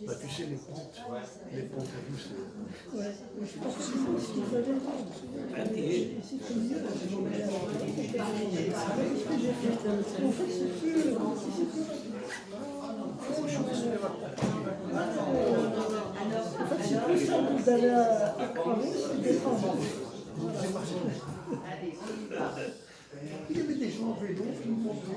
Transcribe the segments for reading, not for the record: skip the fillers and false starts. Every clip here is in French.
Bah, tu sais, les pontes à vous, c'est... Ouais, je pense que c'est vous avez c'est mieux. En fait, c'est plus... En fait, c'est plus simple d'aller à Paris, c'est descendre. Il y avait des gens en vélo qui nous montraient.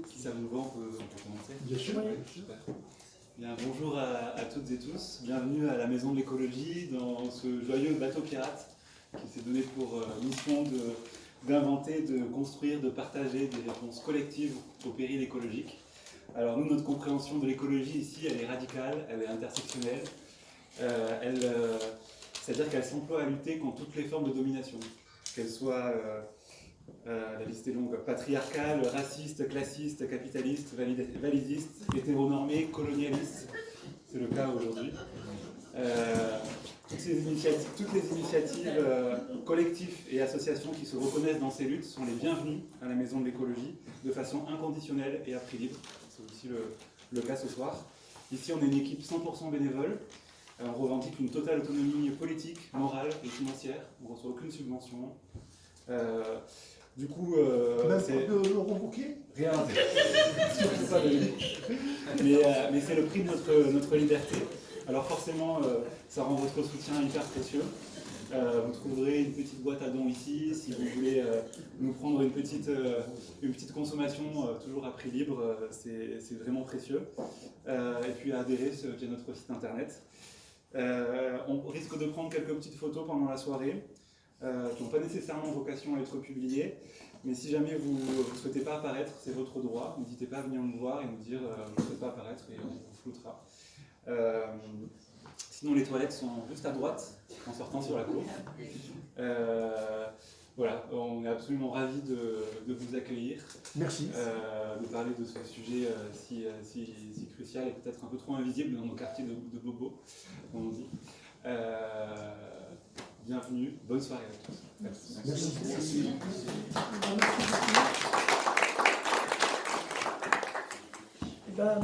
Si ça vous va, on peut commencer. Bien sûr. Super. Bien, bonjour à toutes et tous. Bienvenue à la Maison de l'écologie dans ce joyeux bateau pirate qui s'est donné pour mission d'inventer, de construire, de partager des réponses collectives au péril écologique. Alors nous, notre compréhension de l'écologie ici, elle est radicale, elle est intersectionnelle. C'est-à-dire qu'elle s'emploie à lutter contre toutes les formes de domination, qu'elles soient, la liste est longue, patriarcale, raciste, classiste, capitaliste, validiste, hétéronormée, colonialiste, c'est le cas aujourd'hui. Toutes les initiatives collectives et associations qui se reconnaissent dans ces luttes sont les bienvenues à la Maison de l'écologie, de façon inconditionnelle et à prix libre. C'est aussi le cas ce soir. Ici, on est une équipe 100% bénévole. On revendique une totale autonomie politique, morale et financière. On ne reçoit aucune subvention. Du coup, même pas de Laurent Wauquiez ? Rien. Mais c'est le prix de notre liberté. Alors forcément, ça rend votre soutien hyper précieux. Vous trouverez une petite boîte à dons ici, si vous voulez nous prendre une petite consommation, toujours à prix libre, c'est vraiment précieux. Et puis à adhérer via notre site internet. On risque de prendre quelques petites photos pendant la soirée, qui n'ont pas nécessairement vocation à être publiées, mais si jamais vous ne souhaitez pas apparaître, c'est votre droit. N'hésitez pas à venir nous voir et nous dire je ne souhaite pas apparaître et on vous floutera. Sinon les toilettes sont juste à droite en sortant sur la cour. Voilà, on est absolument ravis de vous accueillir. Merci. De parler de ce sujet si crucial et peut-être un peu trop invisible dans nos quartiers de bobos, comme on dit. Bienvenue, bonne soirée à tous. Merci. Merci.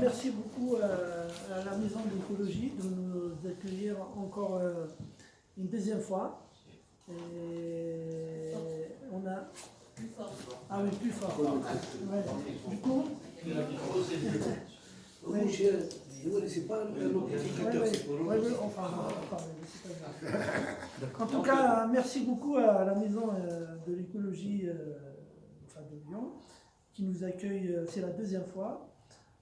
Merci beaucoup à la Maison de l'écologie de nous accueillir encore une deuxième fois. Et on a... Plus fort. Ah oui, plus fort. Ouais. Du coup... C'est pas le notificateur, c'est pour oui, enfin, c'est pas grave. En tout cas, merci beaucoup à la Maison de l'écologie de Lyon qui nous accueille, c'est la deuxième fois.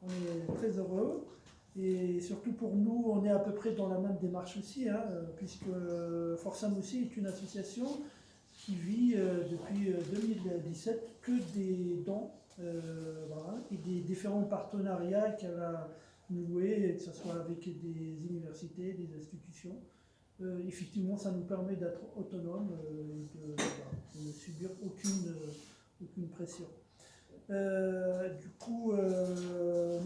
On est très heureux et surtout pour nous, on est à peu près dans la même démarche aussi, puisque Forsam aussi est une association qui vit depuis 2017 que des dons et des différents partenariats qu'elle a noués, que ce soit avec des universités, des institutions. Effectivement, ça nous permet d'être autonomes et de ne subir aucune pression. Du coup,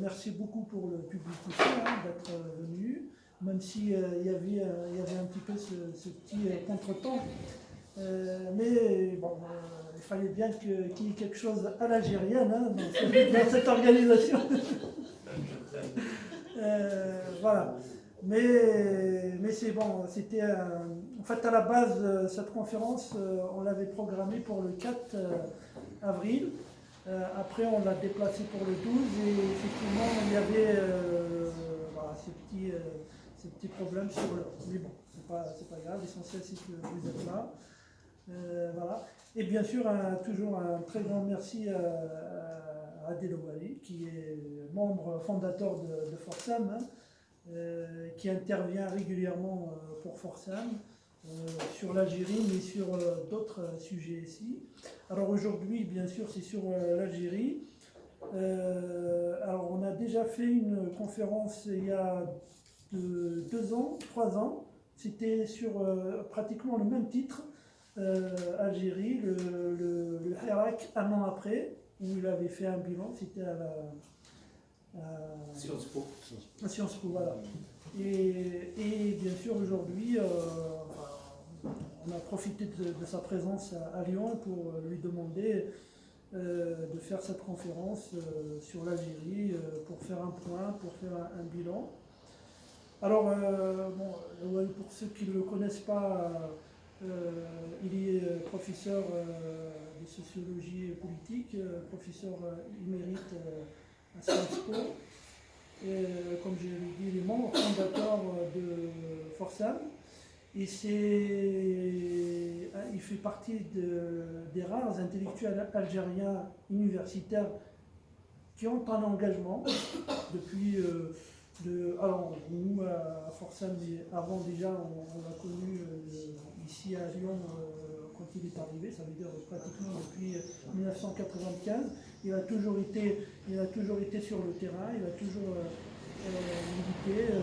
merci beaucoup pour le public aussi d'être venu, même s'il y avait un petit peu ce petit contretemps. Mais bon, il fallait bien qu'il y ait quelque chose à l'algérienne dans cette organisation. Voilà. Mais c'est bon, c'était en fait à la base, cette conférence, on l'avait programmée pour le 4 avril. Après, on l'a déplacée pour le 12 et effectivement, il y avait voilà, ces petits problèmes sur l'heure. Mais bon, c'est pas grave, l'essentiel c'est que vous êtes là. Voilà. Et bien sûr, toujours un très grand merci à Adel Ouali, qui est membre fondateur de Forsam, qui intervient régulièrement pour Forsam, sur l'Algérie, mais sur d'autres sujets ici. Alors aujourd'hui, bien sûr, c'est sur l'Algérie. Alors on a déjà fait une conférence il y a 2 ans, 3 ans. C'était sur pratiquement le même titre, Algérie, le Hirak un an après, où il avait fait un bilan. C'était à Sciences Po. Sciences Po, voilà. Et bien sûr, aujourd'hui, on a profité de sa présence à Lyon pour lui demander de faire cette conférence sur l'Algérie, pour faire un point, pour faire un bilan. Alors, bon, pour ceux qui ne le connaissent pas, il est professeur de sociologie politique, professeur émérite à Sciences Po. Et, comme je l'ai dit, il est membre fondateur de Forsam. Et il fait partie des rares intellectuels algériens universitaires qui ont un engagement depuis... alors, nous, à Forsam, avant déjà, on l'a connu ici à Lyon quand il est arrivé, ça veut dire pratiquement depuis 1995. Il a toujours été sur le terrain, il a toujours milité,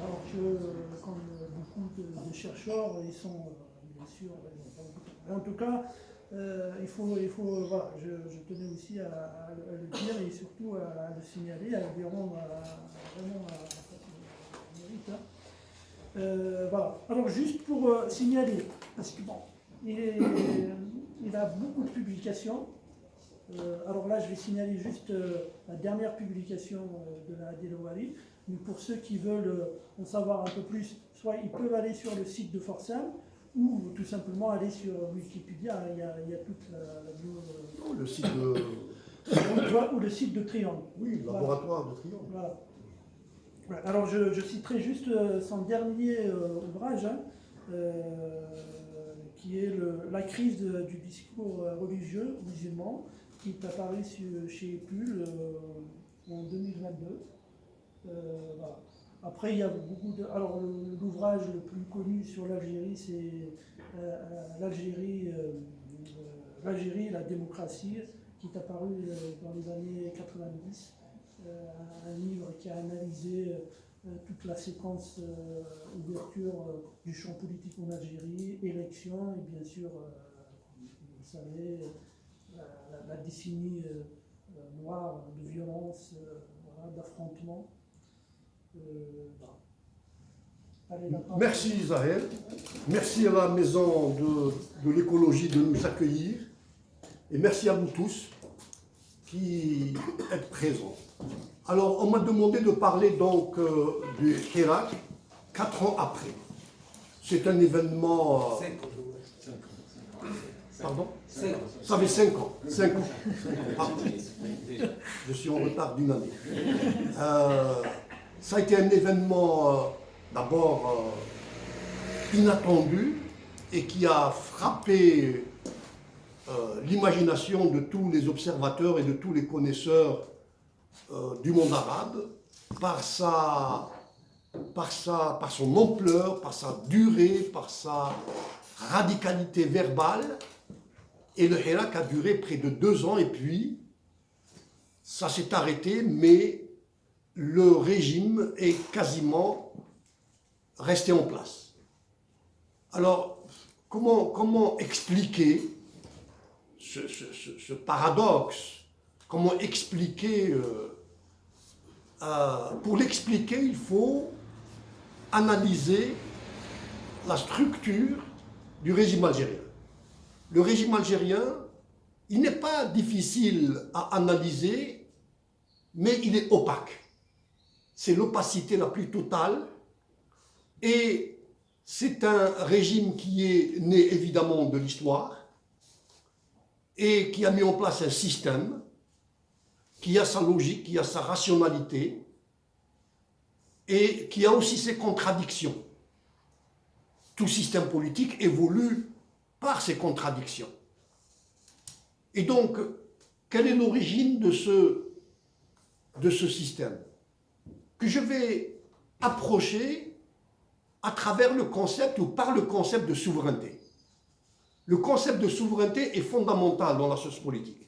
alors que, comme beaucoup de chercheurs, ils sont, bien sûr, en tout cas, il faut voilà, je tenais aussi à le dire et surtout à le signaler, à lui rendre vraiment mérite. Voilà. Alors juste pour signaler, parce que bon, il a beaucoup de publications. Alors là, je vais signaler juste la dernière publication de la Adel Ouali. Mais pour ceux qui veulent en savoir un peu plus, soit ils peuvent aller sur le site de Forsam, ou tout simplement aller sur Wikipédia, il y a toute la bio. Le site de... ou le site de Triangle. Oui, le laboratoire de Triangle. Voilà. Ouais, alors je citerai juste son dernier ouvrage, qui est La crise du discours religieux musulman, qui est apparu chez Pull en 2022. Voilà. Après, il y a beaucoup de... Alors, l'ouvrage le plus connu sur l'Algérie, c'est l'Algérie, la démocratie, qui est apparu dans les années 90. Un livre qui a analysé toute la séquence ouverture du champ politique en Algérie, élections, et bien sûr, vous savez, la décennie noire de violence, voilà, d'affrontement. Merci Israël, merci à la maison de l'écologie de nous accueillir et merci à vous tous qui êtes présents. Alors on m'a demandé de parler donc du Hirak 4 ans après. C'est un événement... Pardon? Ça fait 5 ans. 5 ans. Ah, je suis en retard d'une année. Ça a été un événement d'abord inattendu et qui a frappé l'imagination de tous les observateurs et de tous les connaisseurs du monde arabe par son ampleur, par sa durée, par sa radicalité verbale. Et le Hirak a duré près de 2 ans et puis ça s'est arrêté, mais le régime est quasiment resté en place. Alors, comment expliquer ce paradoxe comment expliquer. Pour l'expliquer, il faut analyser la structure du régime algérien. Le régime algérien, il n'est pas difficile à analyser, mais il est opaque. C'est l'opacité la plus totale. Et c'est un régime qui est né évidemment de l'histoire et qui a mis en place un système qui a sa logique, qui a sa rationalité et qui a aussi ses contradictions. Tout système politique évolue par ses contradictions. Et donc, quelle est l'origine de ce système que je vais approcher à travers le concept ou par le concept de souveraineté. Le concept de souveraineté est fondamental dans la science politique.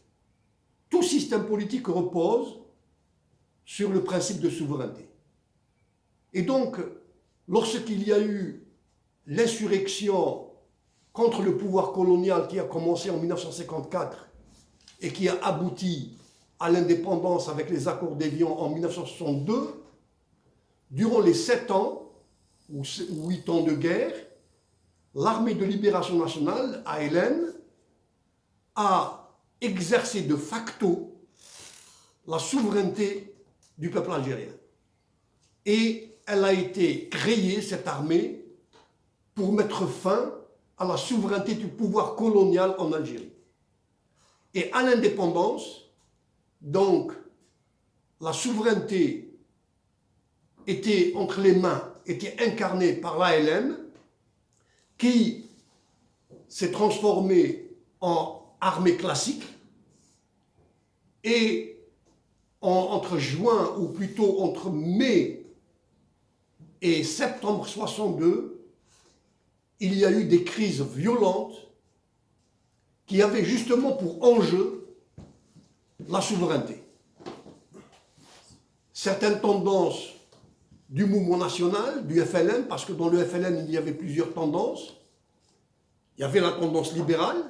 Tout système politique repose sur le principe de souveraineté. Et donc, lorsqu'il y a eu l'insurrection contre le pouvoir colonial qui a commencé en 1954 et qui a abouti à l'indépendance avec les accords d'Évian en 1962, durant les 7 ans ou 8 ans de guerre, l'armée de libération nationale, ALN, a exercé de facto la souveraineté du peuple algérien. Et elle a été créée, cette armée, pour mettre fin à la souveraineté du pouvoir colonial en Algérie. Et à l'indépendance, donc, la souveraineté était entre les mains, était incarnée par l'ALN, qui s'est transformée en armée classique, et entre juin, ou plutôt entre mai et septembre 62, il y a eu des crises violentes qui avaient justement pour enjeu la souveraineté. Certaines tendances du mouvement national, du FLN, parce que dans le FLN, il y avait plusieurs tendances. Il y avait la tendance libérale,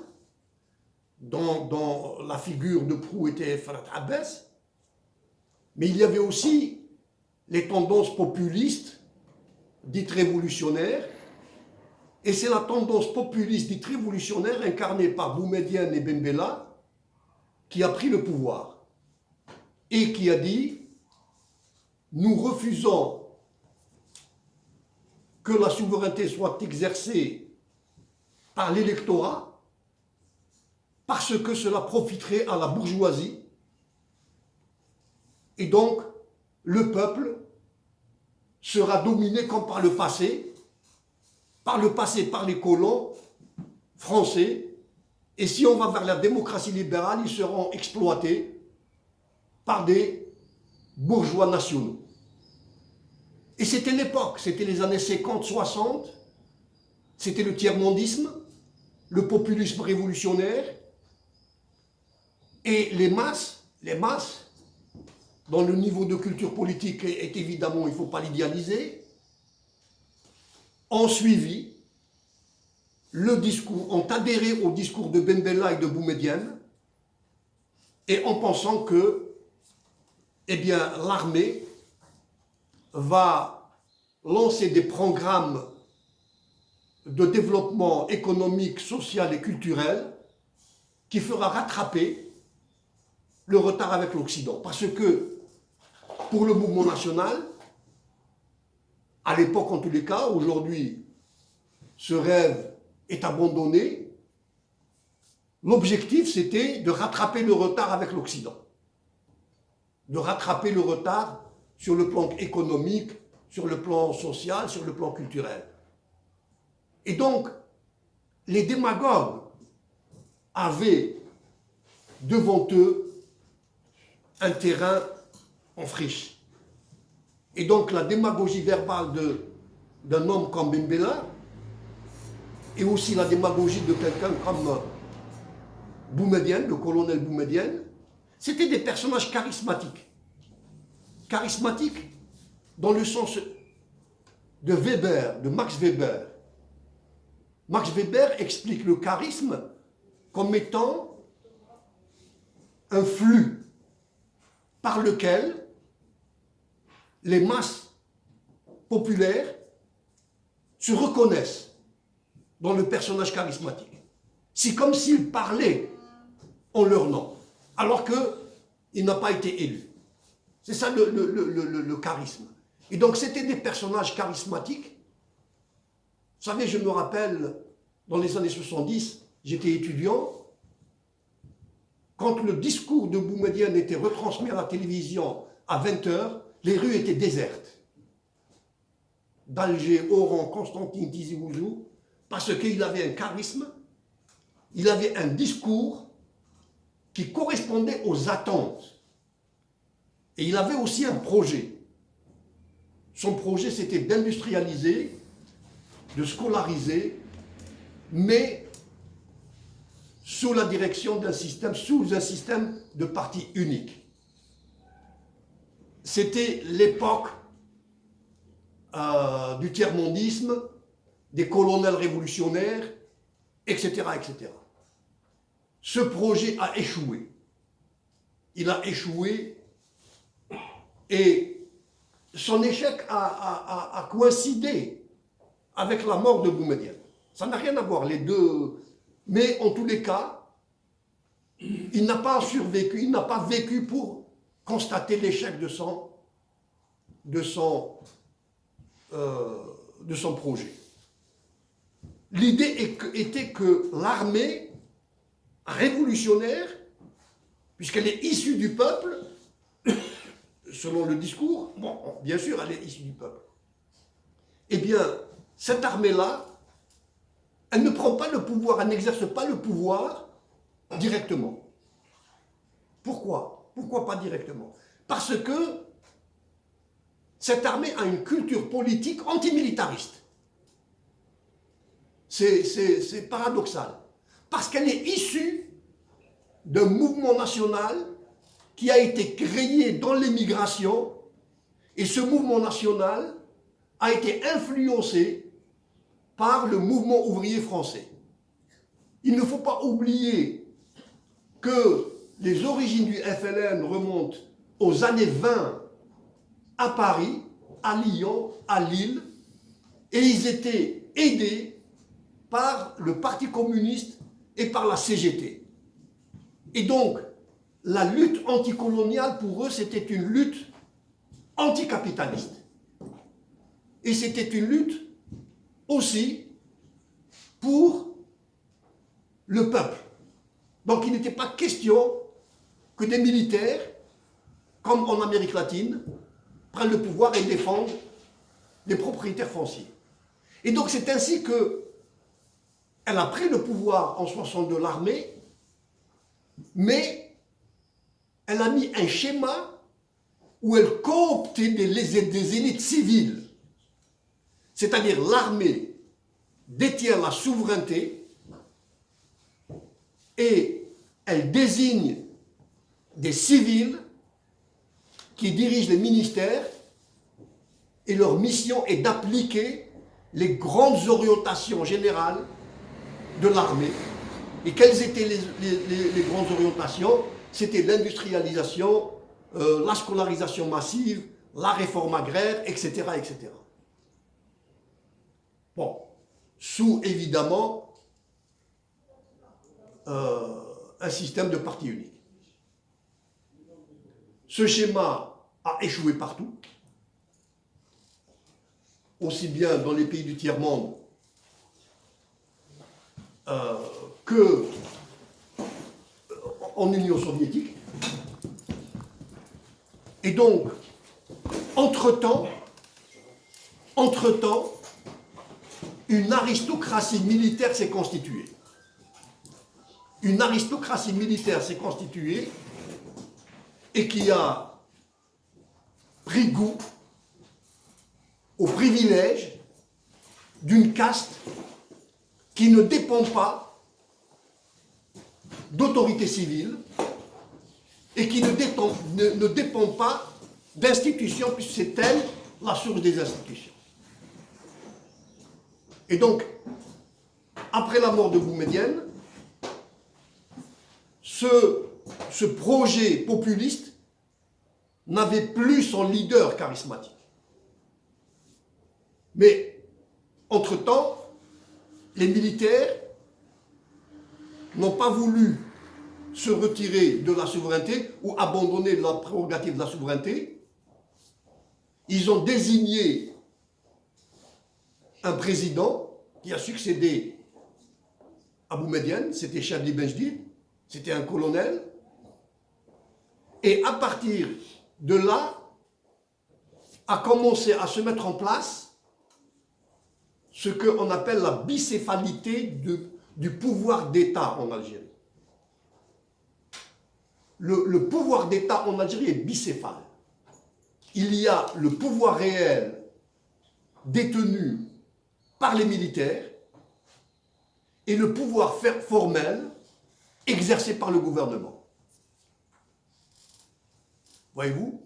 dont la figure de proue était Farhat Abbas, mais il y avait aussi les tendances populistes, dites révolutionnaires, et c'est la tendance populiste dite révolutionnaire incarnée par Boumedienne et Ben Bella qui a pris le pouvoir et qui a dit « Nous refusons que la souveraineté soit exercée par l'électorat parce que cela profiterait à la bourgeoisie et donc le peuple sera dominé comme par le passé par les colons français, et si on va vers la démocratie libérale, ils seront exploités par des bourgeois nationaux. » Et c'était l'époque, c'était les années 50-60, c'était le tiers-mondisme, le populisme révolutionnaire, et les masses, dont le niveau de culture politique est évidemment, il ne faut pas l'idéaliser, ont suivi le discours, ont adhéré au discours de Ben Bella et de Boumedienne, et en pensant que, eh bien, l'armée va lancer des programmes de développement économique, social et culturel qui fera rattraper le retard avec l'Occident. Parce que, pour le mouvement national, à l'époque en tous les cas, aujourd'hui, ce rêve est abandonné. L'objectif, c'était de rattraper le retard avec l'Occident. De rattraper le retard sur le plan économique, sur le plan social, sur le plan culturel. Et donc, les démagogues avaient devant eux un terrain en friche. Et donc la démagogie verbale d'un homme comme Ben Bella et aussi la démagogie de quelqu'un comme Boumedienne, le colonel Boumedienne, c'était des personnages charismatiques. Charismatiques dans le sens de Weber, de Max Weber. Max Weber explique le charisme comme étant un flux par lequel les masses populaires se reconnaissent dans le personnage charismatique. C'est comme s'il parlait en leur nom, alors qu'il n'a pas été élu. C'est ça le charisme. Et donc c'était des personnages charismatiques. Vous savez, je me rappelle, dans les années 70, j'étais étudiant, quand le discours de Boumedienne était retransmis à la télévision à 20h, les rues étaient désertes. D'Alger, Oran, Constantine, Tizi Ouzou, parce qu'il avait un charisme, il avait un discours qui correspondait aux attentes. Et il avait aussi un projet. Son projet, c'était d'industrialiser, de scolariser, mais sous la direction d'un système, sous un système de parti unique. C'était l'époque du tiers-mondisme, des colonels révolutionnaires, etc., etc. Ce projet a échoué. Il a échoué et son échec a coïncidé avec la mort de Boumedienne. Ça n'a rien à voir, les deux. Mais en tous les cas, il n'a pas survécu, il n'a pas vécu pour constater l'échec de son projet. L'idée était que l'armée révolutionnaire, puisqu'elle est issue du peuple, selon le discours, bon, bien sûr, elle est issue du peuple. Eh bien, cette armée-là, elle ne prend pas le pouvoir, elle n'exerce pas le pouvoir directement. Pourquoi? Pourquoi pas directement? Parce que cette armée a une culture politique antimilitariste. C'est paradoxal. Parce qu'elle est issue d'un mouvement national qui a été créé dans l'émigration, et ce mouvement national a été influencé par le mouvement ouvrier français. Il ne faut pas oublier que les origines du FLN remontent aux années 20 à Paris, à Lyon, à Lille, et ils étaient aidés par le Parti communiste et par la CGT. Et donc, la lutte anticoloniale, pour eux, c'était une lutte anticapitaliste. Et c'était une lutte aussi pour le peuple. Donc il n'était pas question que des militaires, comme en Amérique latine, prennent le pouvoir et défendent des propriétaires fonciers. Et donc c'est ainsi que elle a pris le pouvoir en 62, l'armée, mais elle a mis un schéma où elle cooptait des élites civiles. C'est-à-dire l'armée détient la souveraineté et elle désigne des civils qui dirigent les ministères et leur mission est d'appliquer les grandes orientations générales de l'armée. Et quelles étaient les grandes orientations? C'était l'industrialisation, la scolarisation massive, la réforme agraire, etc., etc. Bon, sous évidemment un système de parti unique. Ce schéma a échoué partout, aussi bien dans les pays du tiers-monde que en Union soviétique. Et donc, entre-temps, une aristocratie militaire s'est constituée. Une aristocratie militaire s'est constituée et qui a pris goût au privilège d'une caste qui ne dépend pas d'autorité civile et qui ne dépend pas d'institutions, puisque c'est elle la source des institutions. Et donc, après la mort de Boumedienne, ce projet populiste n'avait plus son leader charismatique. Mais, entre-temps, les militaires n'ont pas voulu se retirer de la souveraineté ou abandonner la prérogative de la souveraineté. Ils ont désigné un président qui a succédé à Boumedienne, c'était Chadli Benjdid, c'était un colonel. Et à partir de là, a commencé à se mettre en place ce qu'on appelle la bicéphalité du pouvoir d'État en Algérie. Le pouvoir d'État en Algérie est bicéphale. Il y a le pouvoir réel détenu par les militaires et le pouvoir formel exercé par le gouvernement. Voyez-vous?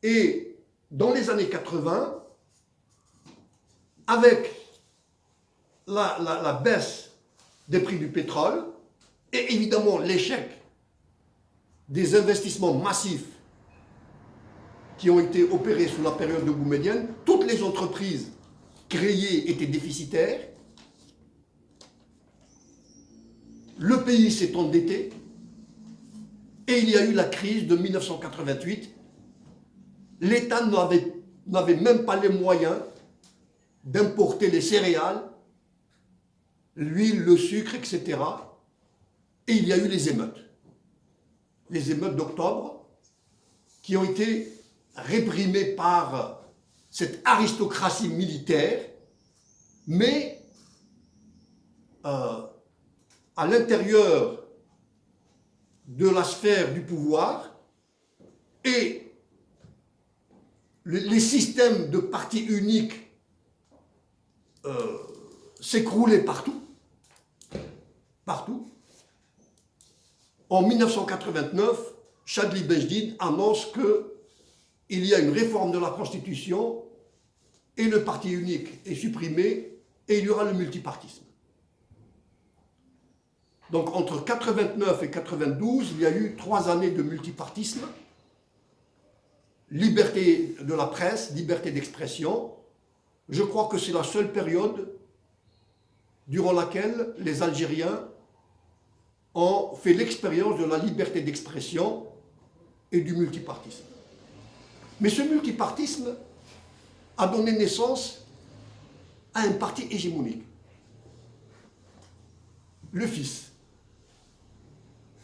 Et dans les années 80, avec la baisse des prix du pétrole et évidemment l'échec des investissements massifs qui ont été opérés sous la période de Boumedienne, toutes les entreprises créées étaient déficitaires. Le pays s'est endetté et il y a eu la crise de 1988. L'État n'avait même pas les moyens d'importer les céréales, l'huile, le sucre, etc. Et il y a eu les émeutes d'octobre, qui ont été réprimées par cette aristocratie militaire, mais à l'intérieur de la sphère du pouvoir, et les systèmes de parti unique s'écroulaient partout. En 1989, Chadli Benjdid annonce qu'il y a une réforme de la Constitution et le parti unique est supprimé et il y aura le multipartisme. Donc entre 1989 et 1992, il y a eu 3 années de multipartisme, liberté de la presse, liberté d'expression. Je crois que c'est la seule période durant laquelle les Algériens ont fait l'expérience de la liberté d'expression et du multipartisme. Mais ce multipartisme a donné naissance à un parti hégémonique. Le FIS.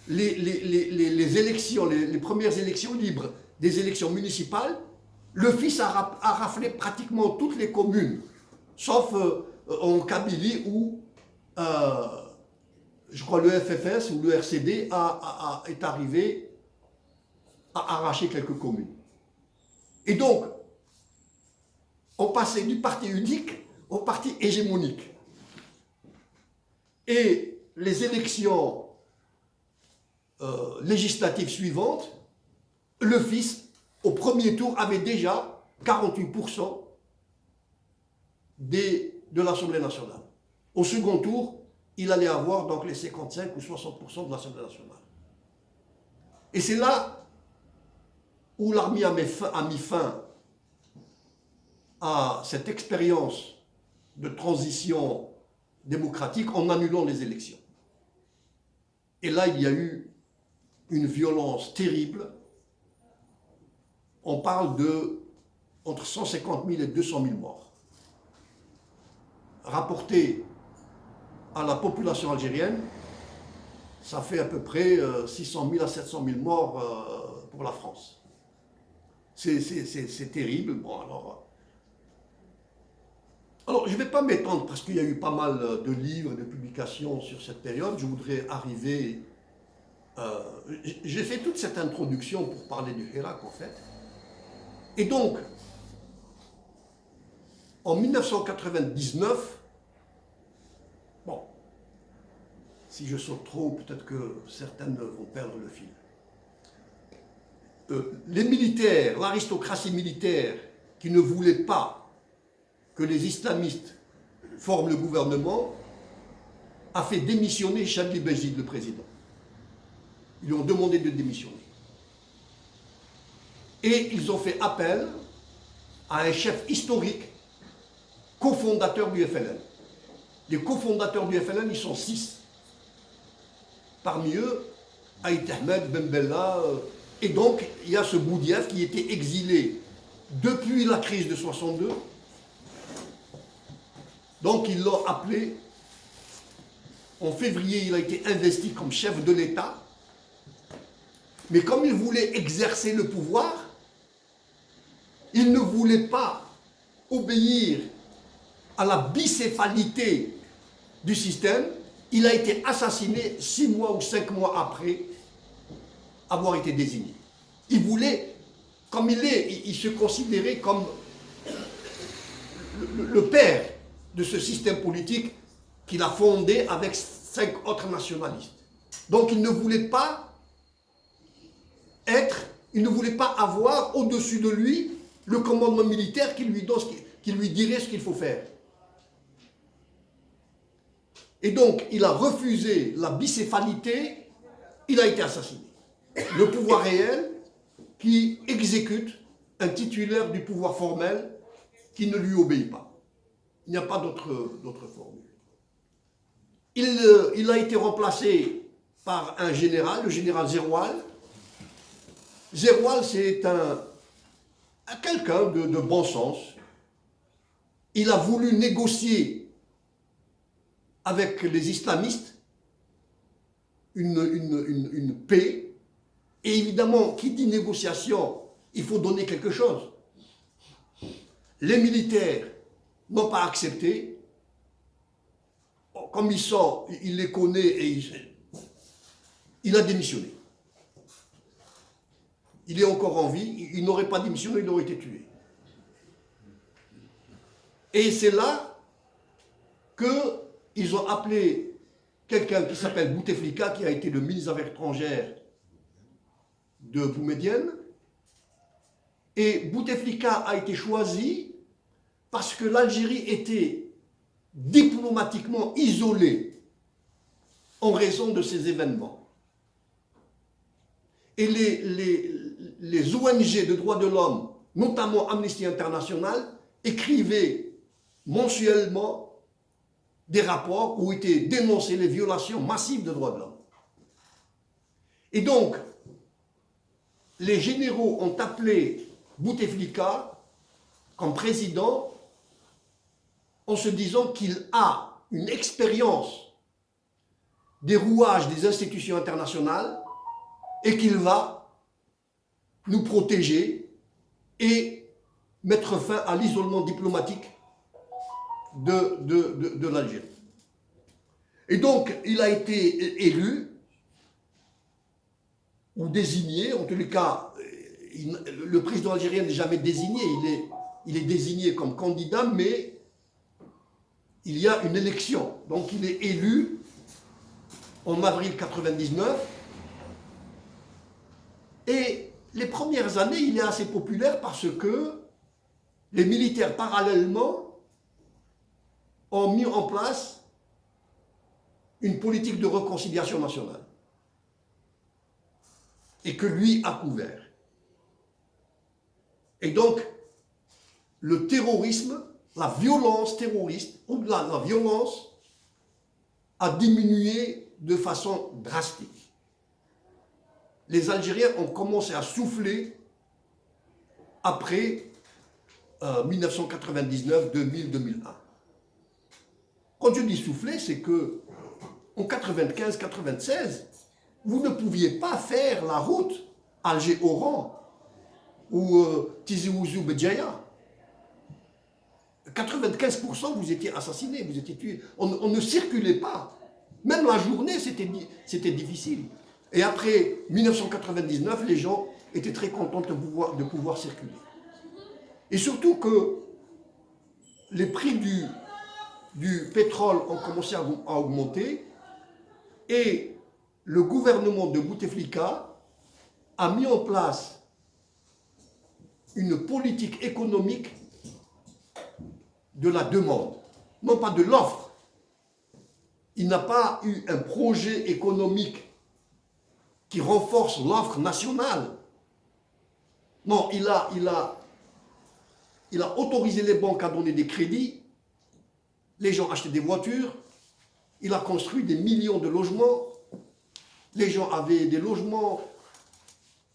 Les élections, les premières élections libres des élections municipales, le FIS a raflé pratiquement toutes les communes, sauf en Kabylie où je crois le FFS ou le RCD est arrivé à arracher quelques communes. Et donc, on passait du parti unique au parti hégémonique. Et les élections législatives suivantes, le FIS, au premier tour, avait déjà 48% de l'Assemblée nationale. Au second tour, il allait avoir donc les 55 ou 60% de l'Assemblée nationale. Et c'est là où l'armée a mis fin à cette expérience de transition démocratique en annulant les élections. Et là, il y a eu une violence terrible. On parle de entre 150 000 et 200 000 morts. Rapporté à la population algérienne, ça fait à peu près 600 000 à 700 000 morts pour la France. C'est terrible. Bon, alors, je ne vais pas m'étendre parce qu'il y a eu pas mal de livres et de publications sur cette période. Je voudrais arriver... j'ai fait toute cette introduction pour parler du Hirak, en fait. Et donc, en 1999, bon, si je saute trop, peut-être que certaines vont perdre le fil. Les militaires, l'aristocratie militaire qui ne voulait pas que les islamistes forment le gouvernement, a fait démissionner Chadli Benjdid, le président. Ils lui ont demandé de démissionner. Et ils ont fait appel à un chef historique, cofondateur du FLN. Les cofondateurs du FLN, ils sont 6. Parmi eux, Aït Ahmed, Ben Bella, et donc il y a ce Boudiaf qui était exilé depuis la crise de 62. Donc ils l'ont appelé, en février il a été investi comme chef de l'État, mais comme il voulait exercer le pouvoir, il ne voulait pas obéir à la bicéphalité du système. Il a été assassiné 6 mois ou 5 mois après avoir été désigné. Il voulait, comme il se considérait comme le père de ce système politique qu'il a fondé avec 5 autres nationalistes. Donc il ne voulait pas avoir au-dessus de lui le commandement militaire qui lui dirait ce qu'il faut faire. Et donc, il a refusé la bicéphalité, il a été assassiné. Le pouvoir réel qui exécute un titulaire du pouvoir formel qui ne lui obéit pas. Il n'y a pas d'autre formule. Il a été remplacé par un général, le général Zeroual. Zeroual, c'est quelqu'un de bon sens. Il a voulu négocier avec les islamistes une paix. Et évidemment, qui dit négociation, il faut donner quelque chose. Les militaires n'ont pas accepté. Comme ils sont, il les connaît et il a démissionné. Il est encore en vie, il n'aurait pas démissionné, il aurait été tué. Et c'est là qu'ils ont appelé quelqu'un qui s'appelle Bouteflika, qui a été le ministre des Affaires étrangères de Boumedienne. Et Bouteflika a été choisi parce que l'Algérie était diplomatiquement isolée en raison de ces événements. Et les ONG de droits de l'homme, notamment Amnesty International, écrivaient mensuellement des rapports où étaient dénoncées les violations massives de droits de l'homme. Et donc, les généraux ont appelé Bouteflika comme président en se disant qu'il a une expérience des rouages des institutions internationales et qu'il va nous protéger et mettre fin à l'isolement diplomatique de l'Algérie. Et donc, il a été élu ou désigné, en tous les cas, le président algérien n'est jamais désigné, il est désigné comme candidat, mais il y a une élection. Donc il est élu en avril 1999. Et les premières années, il est assez populaire parce que les militaires, parallèlement, ont mis en place une politique de réconciliation nationale. Et que lui a couvert. Et donc, le terrorisme, la violence terroriste, ou la violence, a diminué de façon drastique. Les Algériens ont commencé à souffler après 1999, 2000, 2001. Quand je dis souffler, c'est que en 95-96, vous ne pouviez pas faire la route Alger-Oran ou Tizi Ouzou Béjaïa. 95% vous étiez assassinés, vous étiez tués. On ne circulait pas. Même la journée, c'était difficile. Et après 1999, les gens étaient très contents de pouvoir circuler. Et surtout que les prix du pétrole ont commencé à augmenter et le gouvernement de Bouteflika a mis en place une politique économique de la demande, non pas de l'offre. Il n'a pas eu un projet économique qui renforce l'offre nationale. Non, il a autorisé les banques à donner des crédits, les gens achetaient des voitures, il a construit des millions de logements, les gens avaient des logements,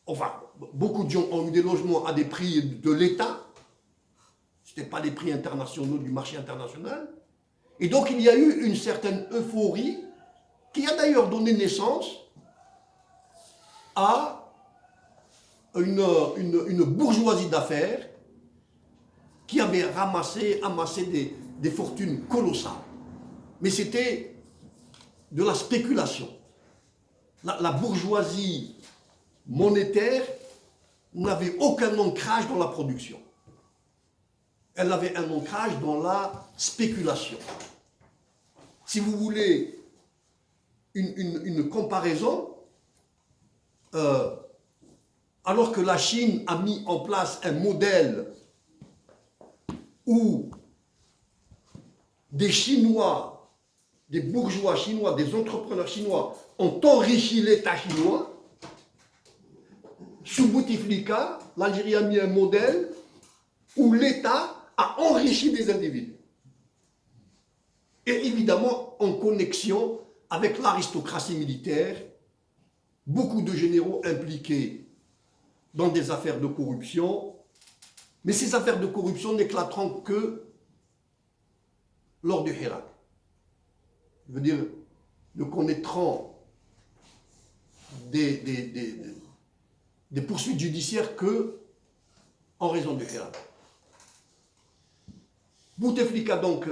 enfin, beaucoup de gens ont eu des logements à des prix de l'État, ce n'étaient pas des prix internationaux du marché international, et donc il y a eu une certaine euphorie qui a d'ailleurs donné naissance à une bourgeoisie d'affaires qui avait amassé des fortunes colossales. Mais c'était de la spéculation. La bourgeoisie monétaire n'avait aucun ancrage dans la production. Elle avait un ancrage dans la spéculation. Si vous voulez une comparaison, alors que la Chine a mis en place un modèle où des Chinois, des bourgeois chinois, des entrepreneurs chinois ont enrichi l'État chinois, sous Bouteflika, l'Algérie a mis un modèle où l'État a enrichi des individus. Et évidemment, en connexion avec l'aristocratie militaire, beaucoup de généraux impliqués dans des affaires de corruption, mais ces affaires de corruption n'éclateront que lors du Hirak. Je veux dire, ne connaîtront des poursuites judiciaires que en raison du Hirak. Bouteflika donc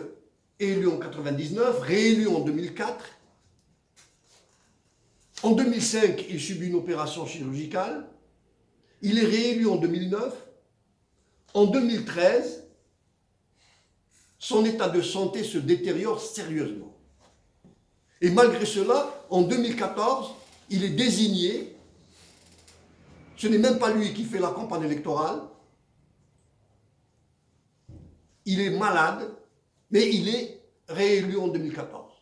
est élu en 1999, réélu en 2004. En 2005, il subit une opération chirurgicale. Il est réélu en 2009. En 2013, son état de santé se détériore sérieusement. Et malgré cela, en 2014, il est désigné. Ce n'est même pas lui qui fait la campagne électorale. Il est malade, mais il est réélu en 2014.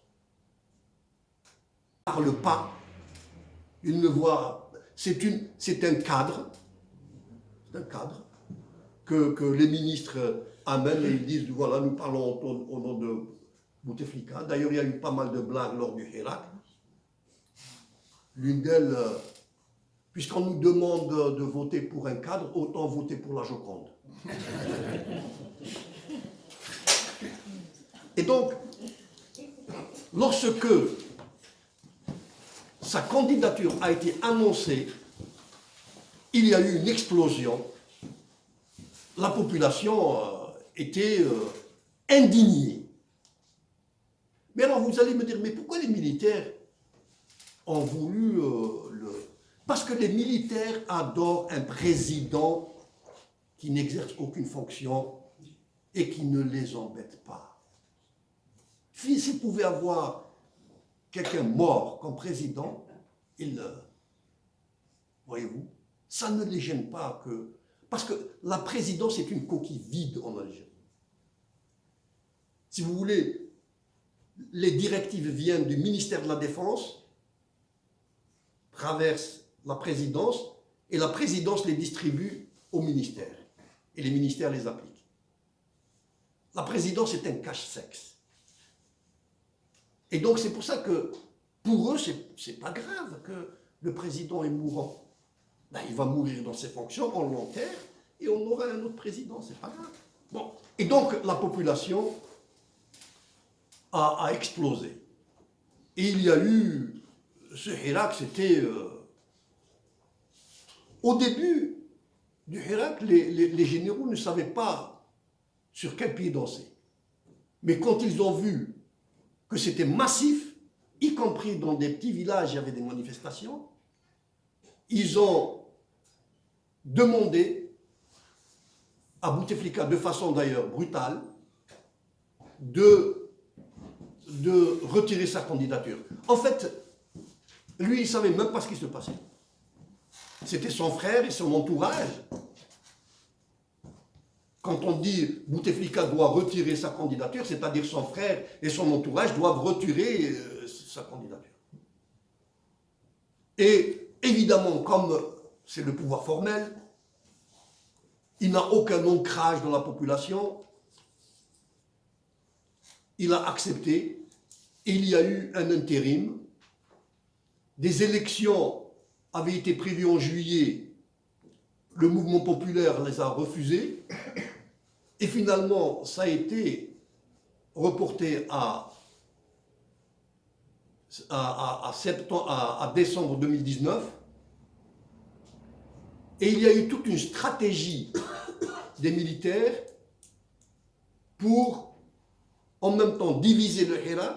Il ne parle pas. Il ne voit. C'est un cadre. C'est un cadre que les ministres amènent et ils disent voilà, nous parlons au nom de Bouteflika. D'ailleurs, il y a eu pas mal de blagues lors du Hirak. L'une d'elles, puisqu'on nous demande de voter pour un cadre, autant voter pour la Joconde. Et donc, lorsque sa candidature a été annoncée, il y a eu une explosion. La population était indignée. Mais alors vous allez me dire, mais pourquoi les militaires ont voulu le... Parce que les militaires adorent un président qui n'exerce aucune fonction et qui ne les embête pas. S'ils pouvaient avoir quelqu'un mort comme président, voyez-vous, ça ne les gêne pas que... Parce que la présidence est une coquille vide en Algérie. Si vous voulez, les directives viennent du ministère de la Défense, traversent la présidence, et la présidence les distribue au ministère. Et les ministères les appliquent. La présidence est un cache-sexe. Et donc c'est pour ça que, pour eux, c'est pas grave que le président est mourant. Ben, il va mourir dans ses fonctions, on l'enterre, et on aura un autre président, c'est pas grave. Bon. Et donc la population a explosé. Et il y a eu, ce Hirak, c'était... au début du Hirak, les généraux ne savaient pas sur quel pied danser. Mais quand ils ont vu que c'était massif, y compris dans des petits villages, il y avait des manifestations, ils ont demandé à Bouteflika, de façon d'ailleurs brutale, de retirer sa candidature. En fait, lui, il ne savait même pas ce qui se passait. C'était son frère et son entourage. Quand on dit Bouteflika doit retirer sa candidature, c'est-à-dire son frère et son entourage doivent retirer sa candidature. Et évidemment, comme c'est le pouvoir formel, il n'a aucun ancrage dans la population, il a accepté, il y a eu un intérim, des élections avaient été prévues en juillet, le mouvement populaire les a refusées, et finalement ça a été reporté à décembre 2019, et il y a eu toute une stratégie des militaires pour en même temps diviser le Hirak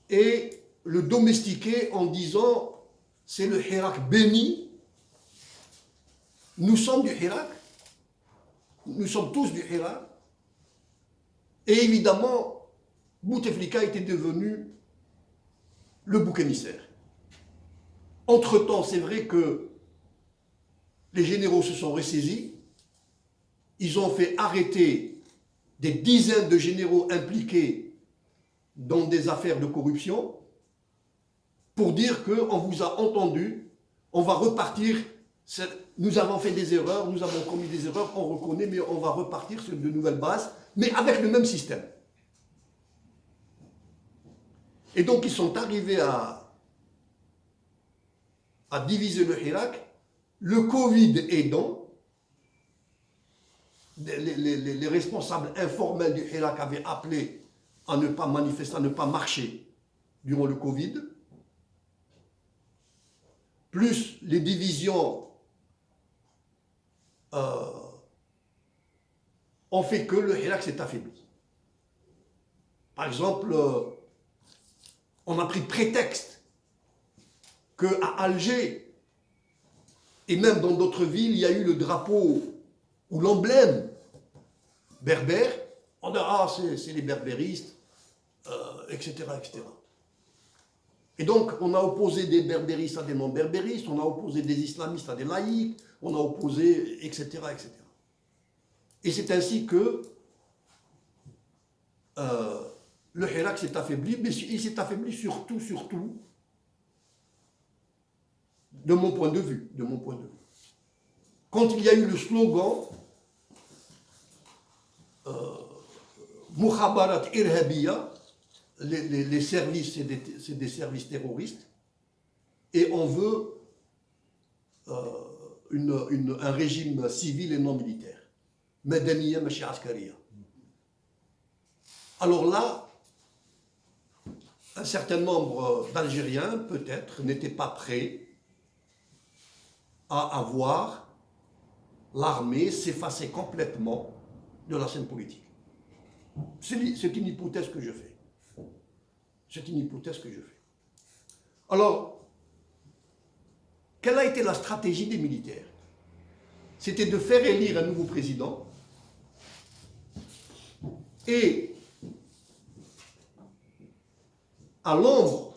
et le domestiquer en disant c'est le Hirak béni, nous sommes du Hirak, nous sommes tous du Hirak, et évidemment Bouteflika était devenu le bouc émissaire. Entre-temps, c'est vrai que les généraux se sont ressaisis, ils ont fait arrêter des dizaines de généraux impliqués dans des affaires de corruption pour dire qu'on vous a entendu, on va repartir, nous avons fait des erreurs, nous avons commis des erreurs, on reconnaît, mais on va repartir sur de nouvelles bases, mais avec le même système. Et donc ils sont arrivés à diviser le Hirak, le Covid aidant. Les responsables informels du Hirak avaient appelé à ne pas manifester, à ne pas marcher durant le Covid. Plus les divisions ont fait que le Hirak s'est affaibli. Par exemple, on a pris prétexte qu'à Alger, et même dans d'autres villes, il y a eu le drapeau ou l'emblème berbère. On dit, ah, c'est les berbéristes, etc., etc. Et donc, on a opposé des berbéristes à des non-berbéristes, on a opposé des islamistes à des laïcs, on a opposé, etc., etc. Et c'est ainsi que le Hirak s'est affaibli, mais il s'est affaibli surtout, de mon point de vue. Quand il y a eu le slogan Mukhabarat Irhabiya, les services, c'est des services terroristes, et on veut un régime civil et non militaire. Madaniya Mashi Askariya. Alors là, un certain nombre d'Algériens, peut-être, n'étaient pas prêts à avoir l'armée s'effacer complètement de la scène politique. C'est une hypothèse que je fais. Alors, quelle a été la stratégie des militaires? C'était de faire élire un nouveau président et à l'ombre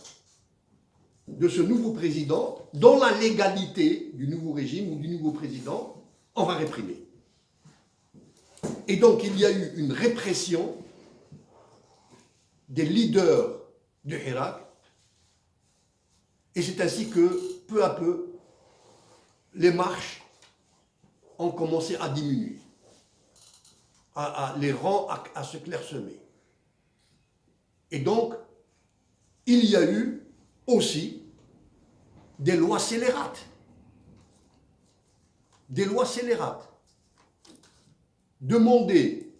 de ce nouveau président, dans la légalité du nouveau régime ou du nouveau président, on va réprimer. Et donc il y a eu une répression des leaders du Hirak, et c'est ainsi que, peu à peu, les marches ont commencé à diminuer, les rangs à se clairsemer. Et donc, il y a eu aussi des lois scélérates. Demander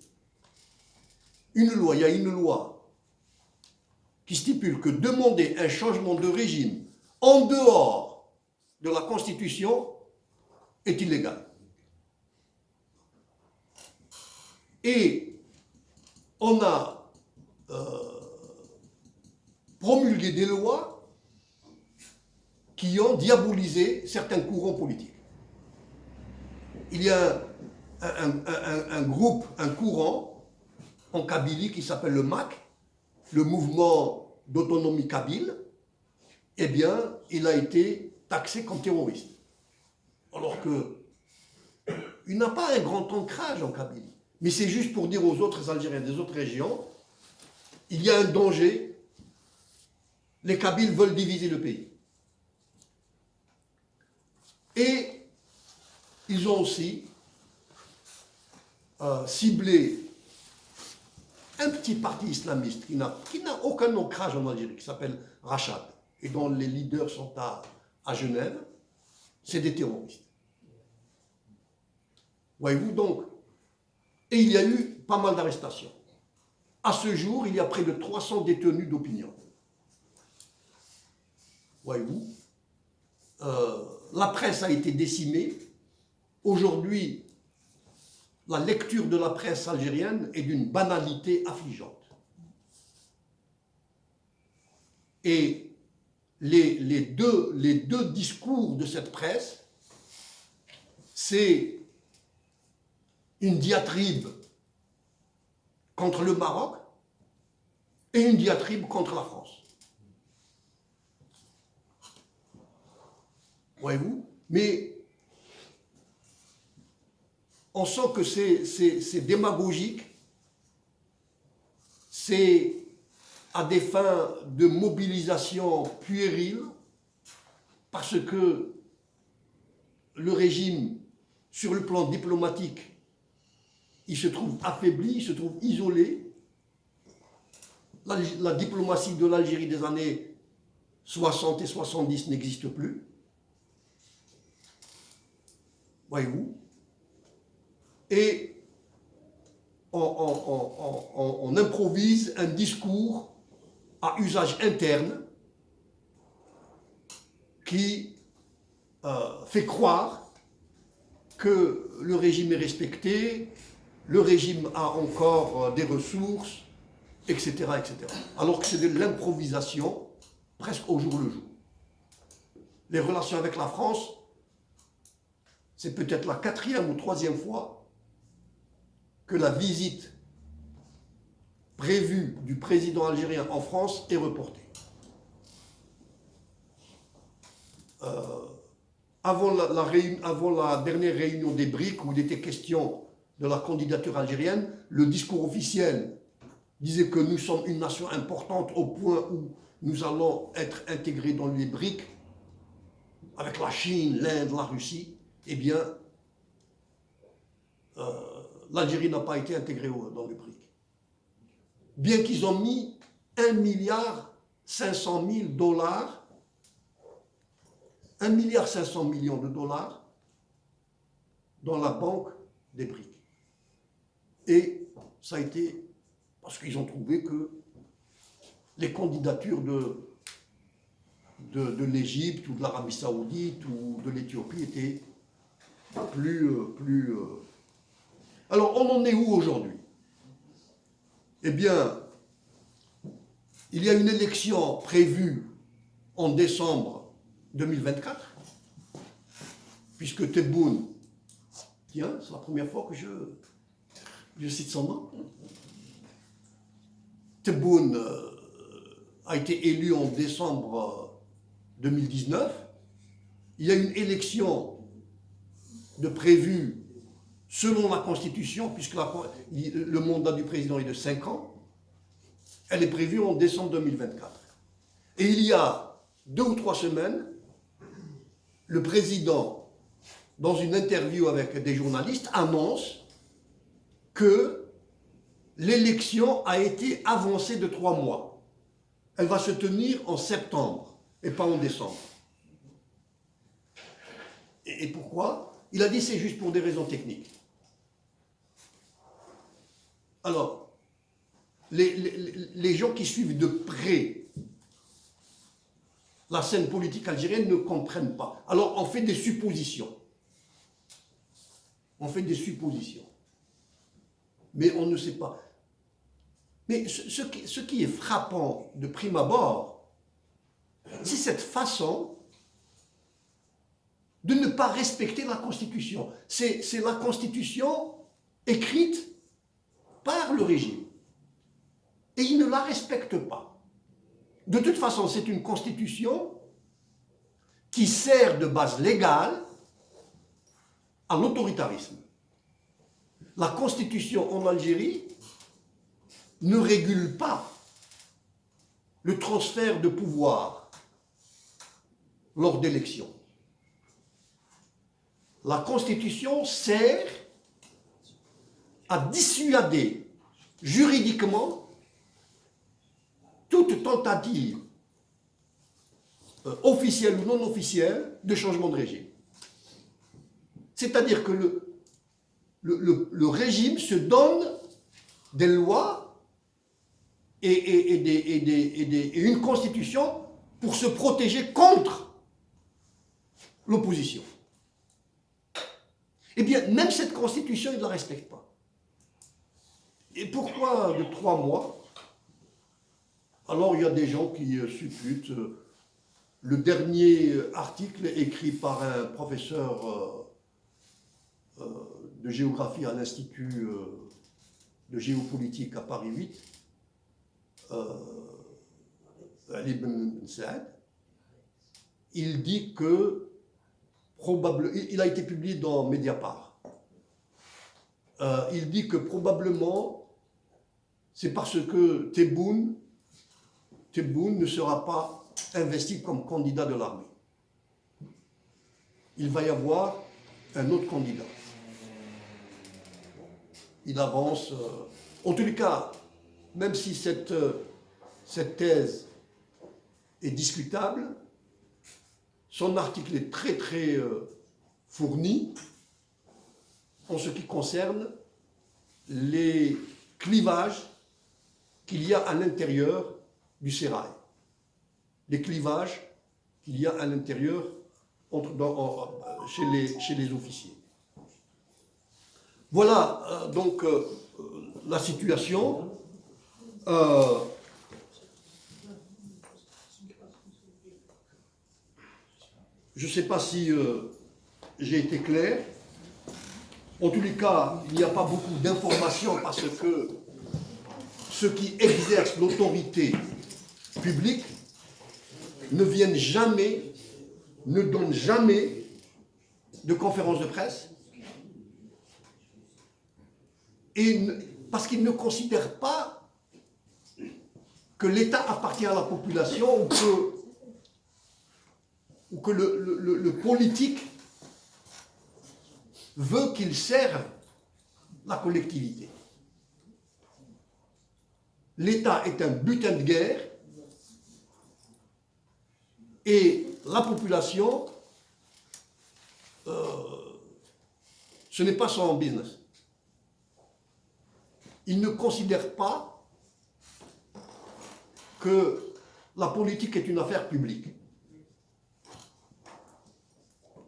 il y a une loi qui stipule que demander un changement de régime en dehors de la Constitution est illégal. Et on a promulgué des lois qui ont diabolisé certains courants politiques. Il y a un courant en Kabylie qui s'appelle le MAK, le mouvement d'autonomie kabyle. Eh bien, il a été taxé comme terroriste. Alors qu'il n'a pas un grand ancrage en Kabylie. Mais c'est juste pour dire aux autres Algériens des autres régions, il y a un danger, les Kabyles veulent diviser le pays. Et ils ont aussi ciblé un petit parti islamiste qui n'a aucun ancrage en Algérie, qui s'appelle Rachad, et dont les leaders sont à Genève. C'est des terroristes. Voyez-vous donc. Et il y a eu pas mal d'arrestations. À ce jour, il y a près de 300 détenus d'opinion. Voyez-vous. La presse a été décimée. Aujourd'hui, la lecture de la presse algérienne est d'une banalité affligeante. Et les deux discours de cette presse, c'est une diatribe contre le Maroc et une diatribe contre la France. Voyez-vous? Mais on sent que c'est démagogique, c'est à des fins de mobilisation puérile, parce que le régime, sur le plan diplomatique, il se trouve affaibli, il se trouve isolé. La diplomatie de l'Algérie des années 60 et 70 n'existe plus. Voyez-vous? Et on improvise un discours à usage interne qui fait croire que le régime est respecté, le régime a encore des ressources, etc., etc. Alors que c'est de l'improvisation presque au jour le jour. Les relations avec la France, c'est peut-être la 4e ou 3e fois que la visite prévue du président algérien en France est reportée. Avant la dernière réunion des BRIC, où il était question de la candidature algérienne, le discours officiel disait que nous sommes une nation importante au point où nous allons être intégrés dans les BRIC, avec la Chine, l'Inde, la Russie. Eh bien, l'Algérie n'a pas été intégrée dans les BRIC. Bien qu'ils ont mis 1,5 milliard $, 1,5 milliard $ dans la banque des BRIC. Et ça a été parce qu'ils ont trouvé que les candidatures de l'Égypte ou de l'Arabie Saoudite ou de l'Éthiopie étaient plus... Alors, on en est où aujourd'hui? Eh bien, il y a une élection prévue en décembre 2024, puisque Tebboune, tiens, c'est la première fois que je cite son nom, Tebboune a été élu en décembre 2019. Il y a une élection de prévue selon la Constitution, puisque le mandat du président est de 5 ans. Elle est prévue en décembre 2024. Et il y a 2 ou 3 semaines, le président, dans une interview avec des journalistes, annonce que l'élection a été avancée de 3 mois. Elle va se tenir en septembre et pas en décembre. Et pourquoi? Il a dit c'est juste pour des raisons techniques. Alors, les gens qui suivent de près la scène politique algérienne ne comprennent pas. Alors, on fait des suppositions. On fait des suppositions. Mais on ne sait pas. Mais ce qui est frappant de prime abord, c'est cette façon de ne pas respecter la Constitution. C'est la Constitution écrite par le régime. Et il ne la respecte pas. De toute façon, c'est une Constitution qui sert de base légale à l'autoritarisme. La Constitution en Algérie ne régule pas le transfert de pouvoir lors d'élections. la Constitution sert à dissuader juridiquement toute tentative, officielle ou non officielle, de changement de régime. C'est-à-dire que le régime se donne des lois et une constitution pour se protéger contre l'opposition. Eh bien, même cette constitution, il ne la respecte pas. Et pourquoi de 3 mois? Alors, il y a des gens qui supputent le dernier article écrit par un professeur de géographie à l'Institut de géopolitique à Paris 8, Ali Ben Saad. Il dit que il a été publié dans Mediapart. Il dit que probablement c'est parce que Tebboune ne sera pas investi comme candidat de l'armée. Il va y avoir un autre candidat. Il avance. En tous les cas, même si cette thèse est discutable, son article est très très fourni en ce qui concerne les clivages qu'il y a à l'intérieur du sérail. Les clivages qu'il y a à l'intérieur chez les officiers. Voilà donc la situation. Je ne sais pas si j'ai été clair. En tous les cas, il n'y a pas beaucoup d'informations parce que ceux qui exercent l'autorité publique ne viennent jamais, ne donnent jamais de conférences de presse, et parce qu'ils ne considèrent pas que l'État appartient à la population ou que le politique veut qu'il serve la collectivité. L'État est un butin de guerre et la population, ce n'est pas son business. Il ne considère pas que la politique est une affaire publique.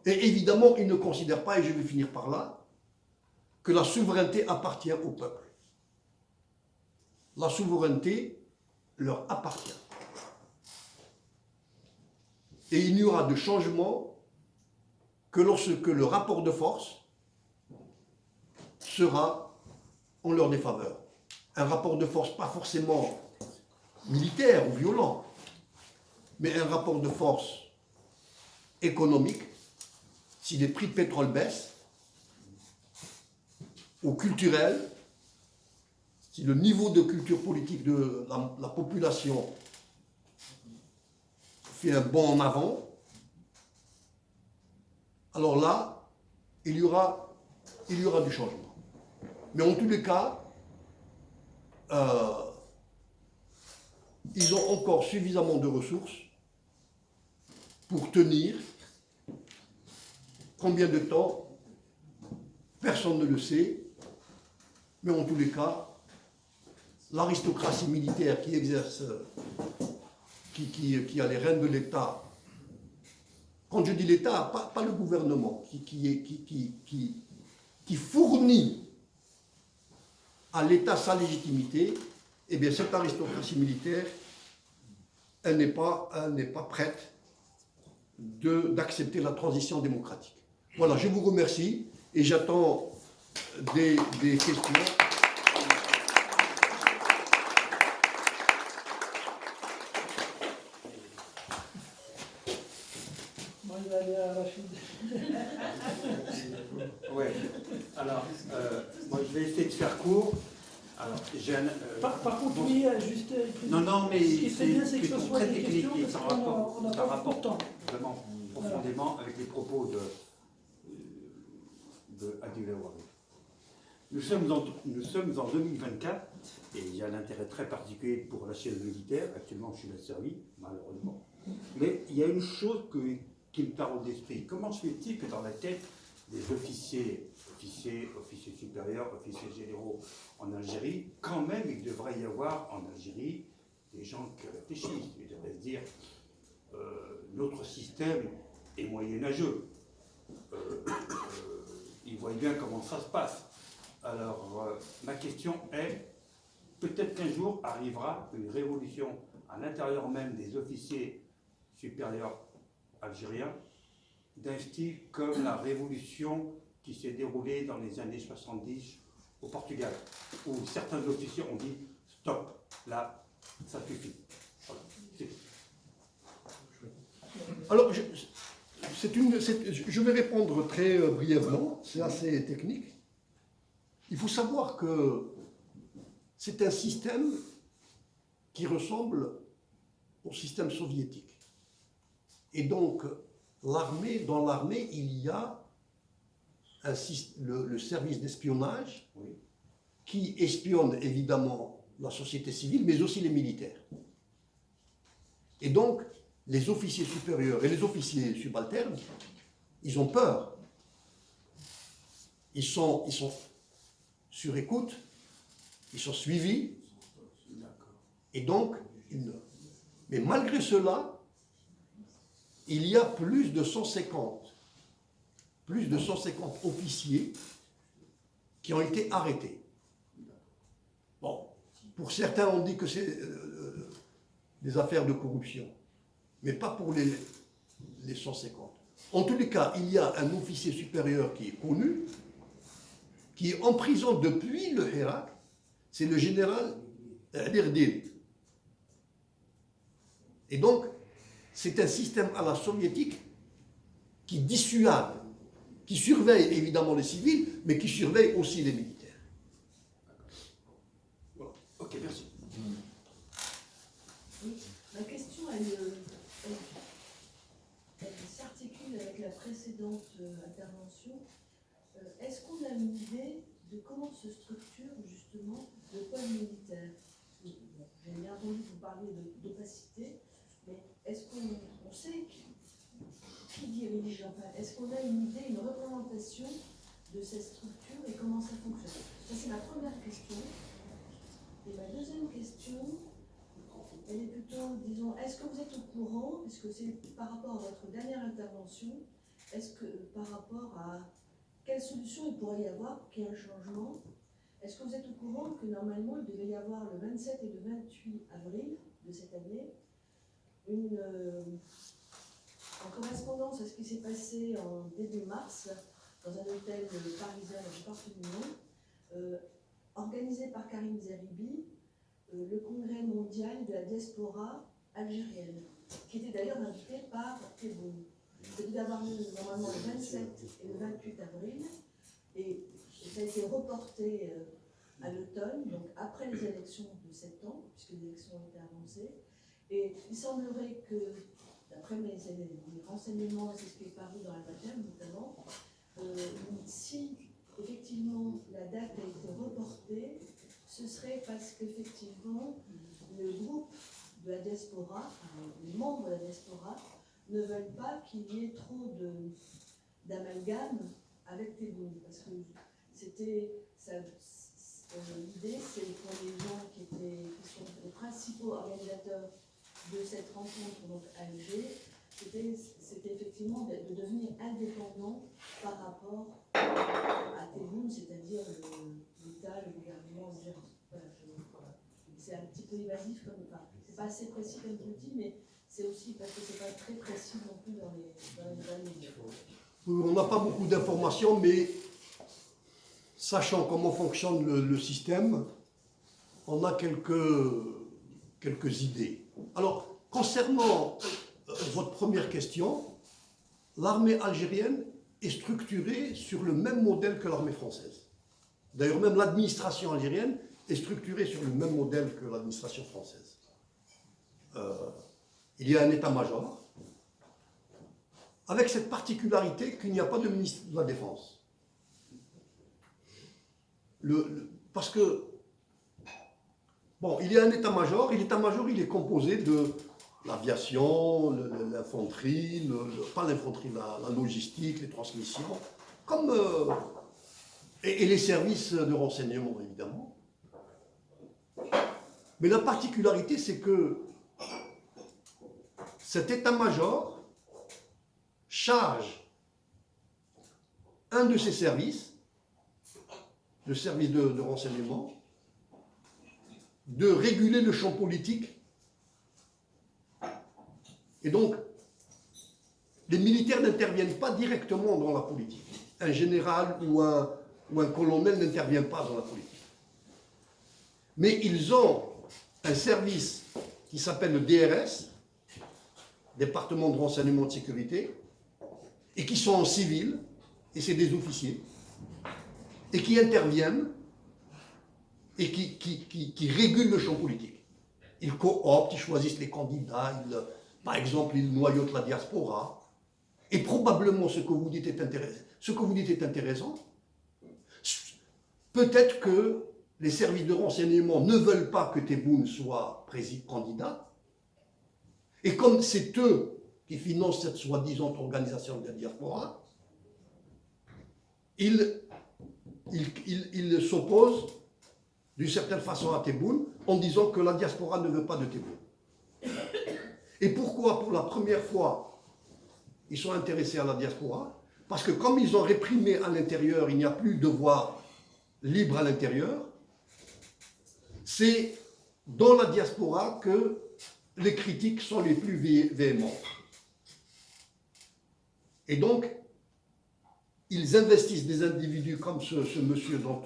Et évidemment, il ne considère pas, et je vais finir par là, que la souveraineté appartient au peuple. La souveraineté leur appartient. Et il n'y aura de changement que lorsque le rapport de force sera en leur défaveur. Un rapport de force pas forcément militaire ou violent, mais un rapport de force économique. Si les prix de pétrole baissent, ou culturel, si le niveau de culture politique de la population fait un bond en avant, alors là, il y aura du changement. Mais en tous les cas, ils ont encore suffisamment de ressources pour tenir. Combien de temps? Personne ne le sait. Mais en tous les cas, l'aristocratie militaire qui exerce, qui a les rênes de l'État, quand je dis l'État, pas le gouvernement, qui fournit à l'État sa légitimité, eh bien cette aristocratie militaire, elle n'est pas prête d'accepter la transition démocratique. Voilà, je vous remercie et j'attends des questions. Moi, je vais aller à Rachid. Ouais. Alors, moi, je vais essayer de faire court. Alors, Par contre, oui, juste. Non, mais ce qui serait bien, c'est que ce question soit très des technique questions, et parce ça qu'on n'a pas beaucoup de temps. vraiment profondément avec les propos Adil Awari. Nous sommes en 2024 et il y a un intérêt très particulier pour la chaîne militaire. Actuellement, je suis asservi, malheureusement. Mais il y a une chose qui me taraude l'esprit. Comment se fait-il que dans la tête des officiers supérieurs, officiers généraux en Algérie, quand même, il devrait y avoir en Algérie des gens qui réfléchissent. Ils devraient se dire, notre système est moyenâgeux. Ils voient bien comment ça se passe. Alors, ma question est, peut-être qu'un jour arrivera une révolution à l'intérieur même des officiers supérieurs algériens, d'un style comme la révolution qui s'est déroulée dans les années 70 au Portugal, où certains officiers ont dit stop, là, ça suffit. Voilà. Alors, je vais répondre très brièvement, c'est assez technique. Il faut savoir que c'est un système qui ressemble au système soviétique. Et donc, dans l'armée, il y a le service d'espionnage qui espionne évidemment la société civile, mais aussi les militaires. Et donc, les officiers supérieurs et les officiers subalternes, ils ont peur. Ils sont sur écoute, ils sont suivis, et donc, mais malgré cela, il y a plus de 150 officiers qui ont été arrêtés. Bon, pour certains, on dit que c'est des affaires de corruption, mais pas pour les 150. En tous les cas, il y a un officier supérieur qui est connu, qui est en prison depuis le Hirak, c'est le général Erdil. Et donc, c'est un système à la soviétique qui dissuade, qui surveille évidemment les civils, mais qui surveille aussi les militaires. Voilà. Ok, merci. Oui, ma question, elle s'articule avec la précédente intervention. Est-ce qu'on a une idée de comment se structure justement le pôle militaire? J'ai bien entendu vous parler d'opacité, mais est-ce qu'on sait qui dirige? Enfin, est-ce qu'on a une idée, une représentation de cette structure et comment ça fonctionne? Ça, c'est ma première question. Et ma deuxième question, elle est plutôt, disons, est-ce que vous êtes au courant, est-ce que c'est par rapport à votre dernière intervention, est-ce que par rapport à quelle solution il pourrait y avoir pour qu'il y ait un changement? Est-ce que vous êtes au courant que normalement il devait y avoir le 27 et le 28 avril de cette année en correspondance à ce qui s'est passé en début mars dans un hôtel parisien dans le parc du Mont, organisé par Karim Zeribi, le congrès mondial de la diaspora algérienne, qui était d'ailleurs invité par Tebboune. Ça devait avoir lieu normalement le 27 et le 28 avril, et ça a été reporté à l'automne, donc après les élections de septembre, puisque les élections ont été avancées. Et il semblerait que, d'après mes renseignements, c'est ce qui est paru dans la bataille notamment, si effectivement la date a été reportée, ce serait parce qu'effectivement le groupe de la diaspora, les membres de la diaspora, ne veulent pas qu'il y ait trop d'amalgame avec Tebboune, parce que l'idée, c'est pour les gens qui sont les principaux organisateurs de cette rencontre donc à Alger, c'était effectivement de devenir indépendant par rapport à Tebboune, c'est-à-dire l'État, le gouvernement algérien. Voilà, c'est un petit peu évasif, c'est pas assez précis comme je le dis, mais c'est aussi parce que c'est pas très précis non plus dans les médias. On n'a pas beaucoup d'informations, mais sachant comment fonctionne le système, on a quelques idées. Alors, concernant votre première question, l'armée algérienne est structurée sur le même modèle que l'armée française. D'ailleurs, même l'administration algérienne est structurée sur le même modèle que l'administration française. Il y a un état-major, avec cette particularité qu'il n'y a pas de ministre de la Défense. parce que, bon, il y a un état-major, et l'état-major, il est composé de l'aviation, l'infanterie, pas l'infanterie, la logistique, les transmissions, comme, et les services de renseignement, évidemment. Mais la particularité, c'est que cet état-major charge un de ses services, le service de renseignement, de réguler le champ politique. Et donc, les militaires n'interviennent pas directement dans la politique. Un général ou un colonel n'intervient pas dans la politique. Mais ils ont un service qui s'appelle le DRS, Département de renseignement de sécurité, et qui sont en civil, et c'est des officiers, et qui interviennent et qui régulent le champ politique. Ils cooptent, ils choisissent les candidats, par exemple, ils noyautent la diaspora. Et probablement ce que vous dites est intéressant. Peut-être que les services de renseignement ne veulent pas que Tebboune soit candidat. Et comme c'est eux qui financent cette soi-disant organisation de la diaspora, ils s'opposent d'une certaine façon à Tebboune en disant que la diaspora ne veut pas de Tebboune. Et pourquoi, pour la première fois, ils sont intéressés à la diaspora? Parce que comme ils ont réprimé à l'intérieur, il n'y a plus de voix libre à l'intérieur, c'est dans la diaspora que les critiques sont les plus véhémentes. Et donc, ils investissent des individus comme ce monsieur dont,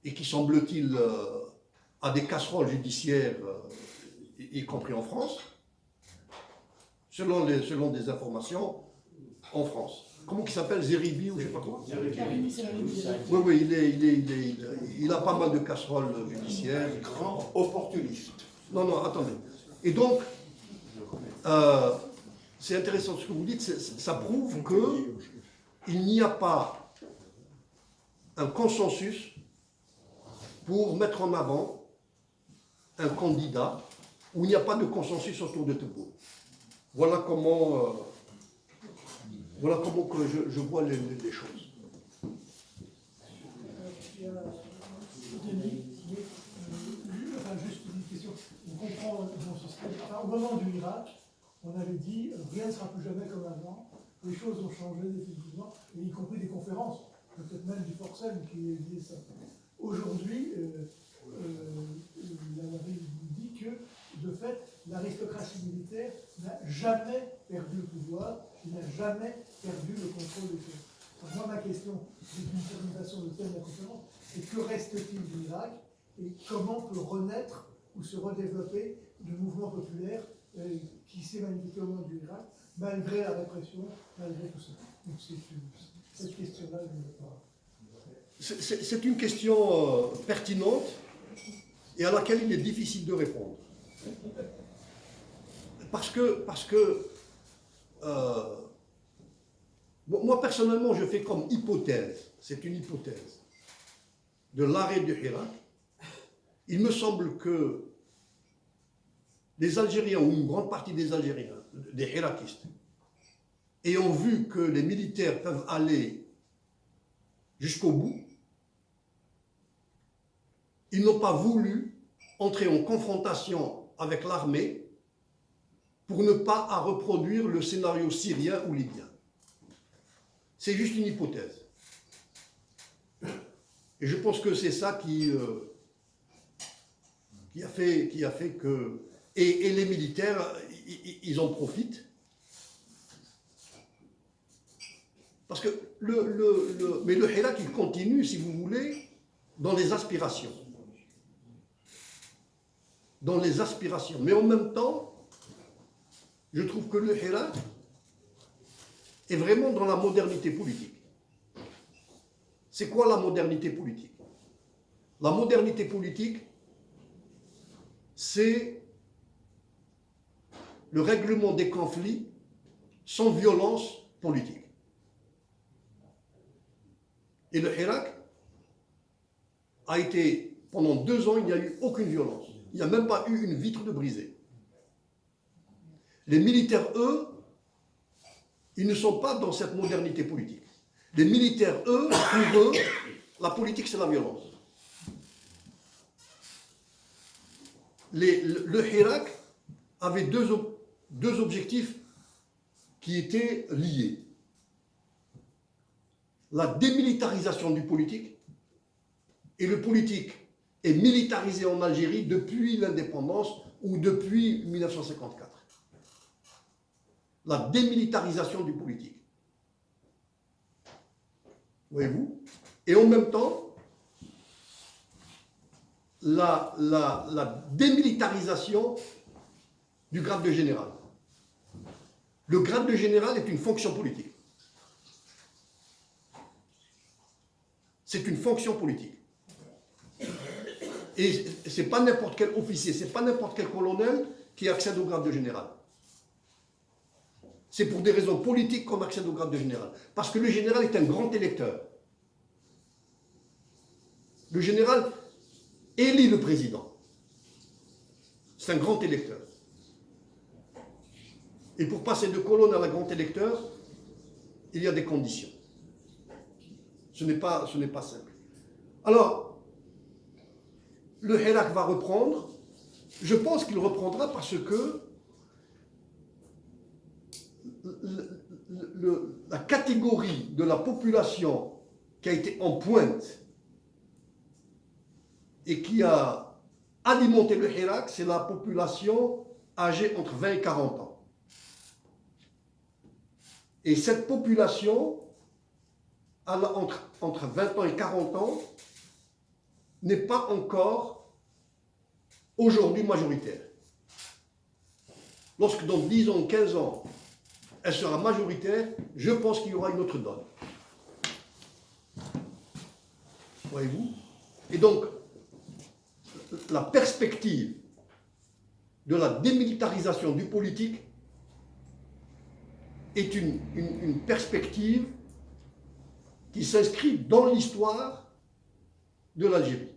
et qui semble-t-il a des casseroles judiciaires, y compris en France, selon des informations, en France. Comment il s'appelle, Zeribi ou je ne sais pas quoi? Oui, il a pas mal de casseroles judiciaires. Grand opportuniste. Non, attendez. Et donc, c'est intéressant ce que vous dites, ça prouve qu'il n'y a pas un consensus pour mettre en avant un candidat où il n'y a pas de consensus autour de Tebboune. Voilà comment que je vois les choses. Denis, juste une question. On comprend mon système. Au moment du Irak, on avait dit rien ne sera plus jamais comme avant. Les choses ont changé définitivement, et y compris des conférences, peut-être même du Forcem qui disait ça. Aujourd'hui, la vous dit que, de fait, l'aristocratie militaire n'a jamais perdu le pouvoir, n'a jamais perdu le contrôle des choses. Donc moi, ma question, c'est une présentation de thème de la conférence, c'est que reste-t-il de l'Irak et comment peut renaître ou se redévelopper le mouvement populaire qui s'est manifesté au moment du Irak, malgré la répression, malgré tout ça. Donc cette question-là, je ne veux pas. C'est une question pertinente et à laquelle il est difficile de répondre. Parce que moi, personnellement, je fais comme hypothèse, c'est une hypothèse, de l'arrêt du Hirak. Il me semble que les Algériens, ou une grande partie des Algériens, des Hirakistes, ayant vu que les militaires peuvent aller jusqu'au bout, ils n'ont pas voulu entrer en confrontation avec l'armée pour ne pas reproduire le scénario syrien ou libyen. C'est juste une hypothèse. Et je pense que c'est ça qui a fait que... Et les militaires, ils en profitent. Parce que mais le Hirak, il continue, si vous voulez, dans les aspirations. Dans les aspirations. Mais en même temps, je trouve que le Hirak est vraiment dans la modernité politique. C'est quoi la modernité politique? La modernité politique, c'est le règlement des conflits sans violence politique. Et le Hirak a été, pendant 2 ans, il n'y a eu aucune violence. Il n'y a même pas eu une vitre de brisée. Les militaires, eux, ils ne sont pas dans cette modernité politique. Les militaires, eux, pour eux, la politique, c'est la violence. Le Hirak avait deux objectifs qui étaient liés. La démilitarisation du politique, et le politique est militarisé en Algérie depuis l'indépendance ou depuis 1954. La démilitarisation du politique. Voyez-vous? Et en même temps, la démilitarisation du grade de général. Le grade de général est une fonction politique. C'est une fonction politique. Et ce n'est pas n'importe quel officier, ce n'est pas n'importe quel colonel qui accède au grade de général. C'est pour des raisons politiques qu'on accède au grade de général. Parce que le général est un grand électeur. Le général élit le président. C'est un grand électeur. Et pour passer de colonel à grand électeur, il y a des conditions. Ce n'est pas simple. Alors, le Hirak va reprendre. Je pense qu'il reprendra parce que la catégorie de la population qui a été en pointe et qui a alimenté le Hirak, c'est la population âgée entre 20 et 40 ans. Et cette population, entre 20 ans et 40 ans, n'est pas encore aujourd'hui majoritaire. Lorsque dans 10 ans, 15 ans, elle sera majoritaire, je pense qu'il y aura une autre donne. Voyez-vous? Et donc, la perspective de la démilitarisation du politique est une perspective qui s'inscrit dans l'histoire de l'Algérie.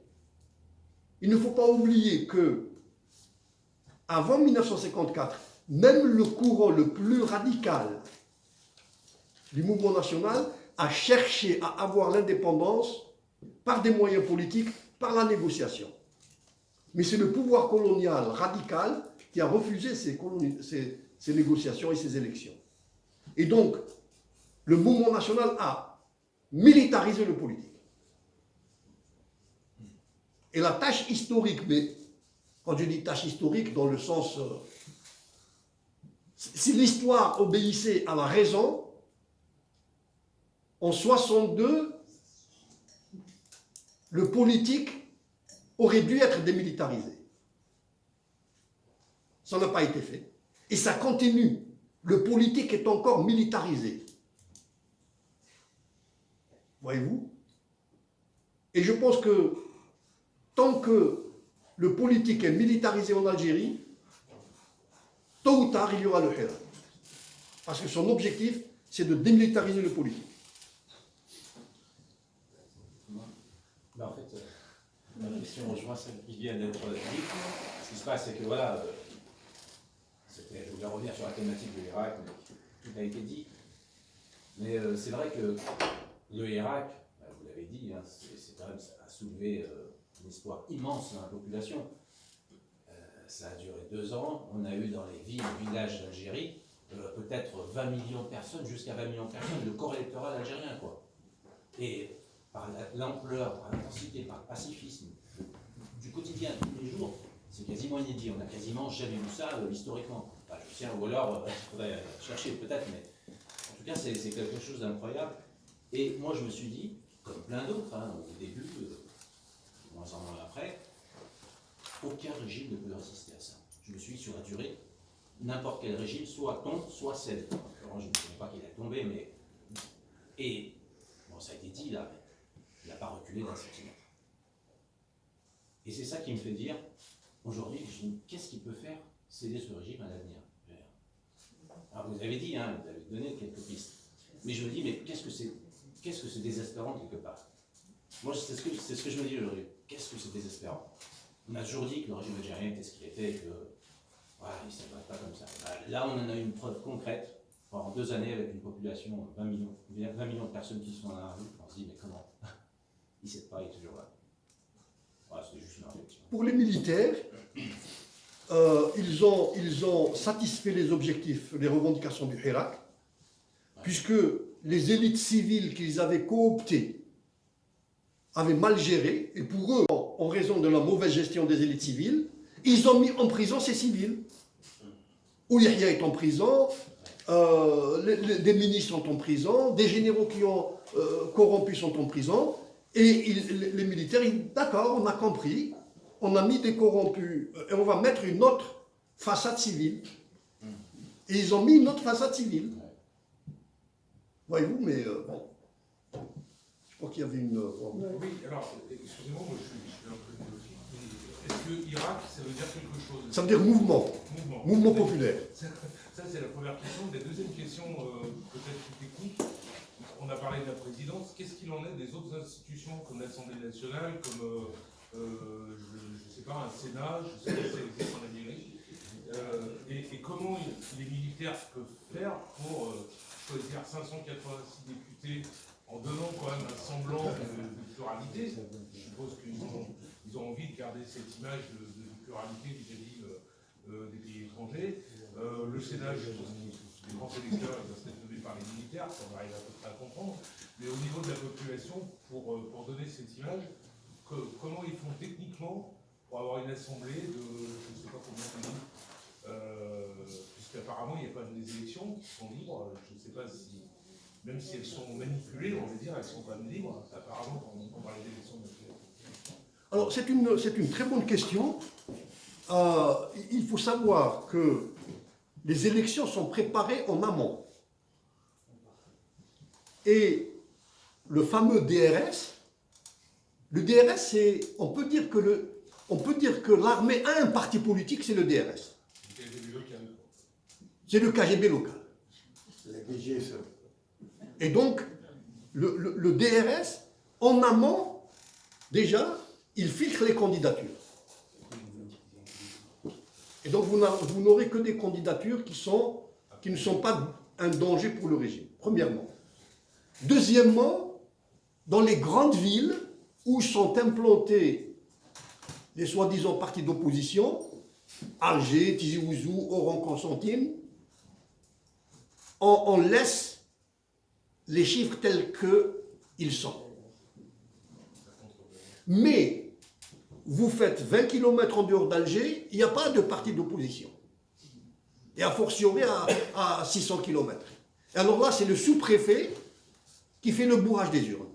Il ne faut pas oublier que, avant 1954, même le courant le plus radical du mouvement national a cherché à avoir l'indépendance par des moyens politiques, par la négociation. Mais c'est le pouvoir colonial radical qui a refusé ces négociations et ces élections. Et donc, le mouvement national a militarisé le politique. Et la tâche historique, mais quand je dis tâche historique dans le sens... si l'histoire obéissait à la raison, en 62, le politique aurait dû être démilitarisé. Ça n'a pas été fait. Et ça continue. Le politique est encore militarisé. Voyez-vous? Et je pense que tant que le politique est militarisé en Algérie, tôt ou tard, il y aura le Hirak. Parce que son objectif, c'est de démilitariser le politique. En fait, la question rejoint celle qui vient d'être dite. Ce qui se passe, c'est que voilà, je voulais revenir sur la thématique de l'Irak, mais tout a été dit. Mais c'est vrai que le Hirak, vous l'avez dit, hein, c'est quand même, ça a soulevé une histoire immense dans la population. Ça a duré 2 ans. On a eu dans les villes et villages d'Algérie peut-être 20 millions de personnes, jusqu'à 20 millions de personnes, le corps électoral algérien, quoi. Et par l'ampleur, par l'intensité, par le pacifisme du quotidien, tous les jours, c'est quasiment inédit. On n'a quasiment jamais vu ça historiquement. Enfin, je tiens, ou alors, il faudrait chercher peut-être, mais en tout cas, c'est quelque chose d'incroyable. Et moi, je me suis dit, comme plein d'autres, hein, au début, moins en moins après, aucun régime ne peut résister à ça. Je me suis dit, sur la durée, n'importe quel régime, soit tombe, soit cède. Alors, je ne sais pas qu'il a tombé, mais... Et, bon, ça a été dit là, il n'a pas reculé d'un centimètre. Et c'est ça qui me fait dire, aujourd'hui, qu'est-ce qu'il peut faire céder ce régime à l'avenir? Alors vous avez dit, hein, vous avez donné quelques pistes. Mais je me dis, mais qu'est-ce que c'est désespérant quelque part? Moi, c'est ce que je me dis aujourd'hui. Qu'est-ce que c'est désespérant. On a toujours dit que le régime algérien était ce qu'il était, que voilà, il ne s'appelle pas comme ça. Là, on en a une preuve concrète. En 2 années, avec une population, 20 millions de personnes qui sont dans la rue, on se dit, mais comment? Il ne sait pas, il est toujours là. Voilà, c'était juste une réflexion. Pour les militaires, ils ont satisfait les objectifs, les revendications du Hirak, puisque les élites civiles qu'ils avaient cooptées avaient mal géré, et pour eux, en raison de la mauvaise gestion des élites civiles, ils ont mis en prison ces civils. Ouyahia est en prison, des ministres sont en prison, des généraux qui ont corrompu sont en prison, et les militaires, d'accord, on a compris, on a mis des corrompus, et on va mettre une autre façade civile. Et ils ont mis une autre façade civile. Voyez-vous, mais bon. Je crois qu'il y avait une... Oui, alors, excusez-moi, moi je suis un peu néophyte, mais est-ce que Irak, ça veut dire quelque chose? Ça veut dire mouvement. Mouvement populaire. Ça, c'est la première question. La deuxième question, peut-être plus technique. On a parlé de la présidence. Qu'est-ce qu'il en est des autres institutions comme l'Assemblée nationale, comme, je ne sais pas, un Sénat, je sais pas si ça existe en Amérique, et comment les militaires peuvent faire pour choisir 586 députés en donnant quand même un semblant de pluralité. Je suppose qu'ils ont envie de garder cette image de pluralité vis-à-vis des pays étrangers. Le Sénat, les grands électeurs, ils doivent être nommés par les militaires, ça on arrive à peu près à comprendre. Mais au niveau de la population, pour donner cette image, comment ils font techniquement pour avoir une assemblée de, je ne sais pas combien de pays, puisqu'apparemment il y a quand même des élections qui sont libres, je ne sais pas si... Même si elles sont manipulées, on va dire, elles sont quand même libres, apparemment, quand on parle d'élections. Alors, c'est une très bonne question. Il faut savoir que les élections sont préparées en amont. Et le fameux DRS, le DRS, c'est, on peut dire que l'armée a un parti politique, c'est le DRS. C'est le KGB local. La DGSE. Et donc, le DRS, en amont, déjà, il filtre les candidatures. Et donc, vous n'aurez que des candidatures qui ne sont pas un danger pour le régime, premièrement. Deuxièmement, dans les grandes villes où sont implantés les soi-disant partis d'opposition, Alger, Tizi Ouzou, Oran-Constantine, on laisse les chiffres tels qu'ils sont. Mais vous faites 20 km en dehors d'Alger, il n'y a pas de parti d'opposition. Et a fortiori à 600 km. Et alors là, c'est le sous-préfet qui fait le bourrage des urnes.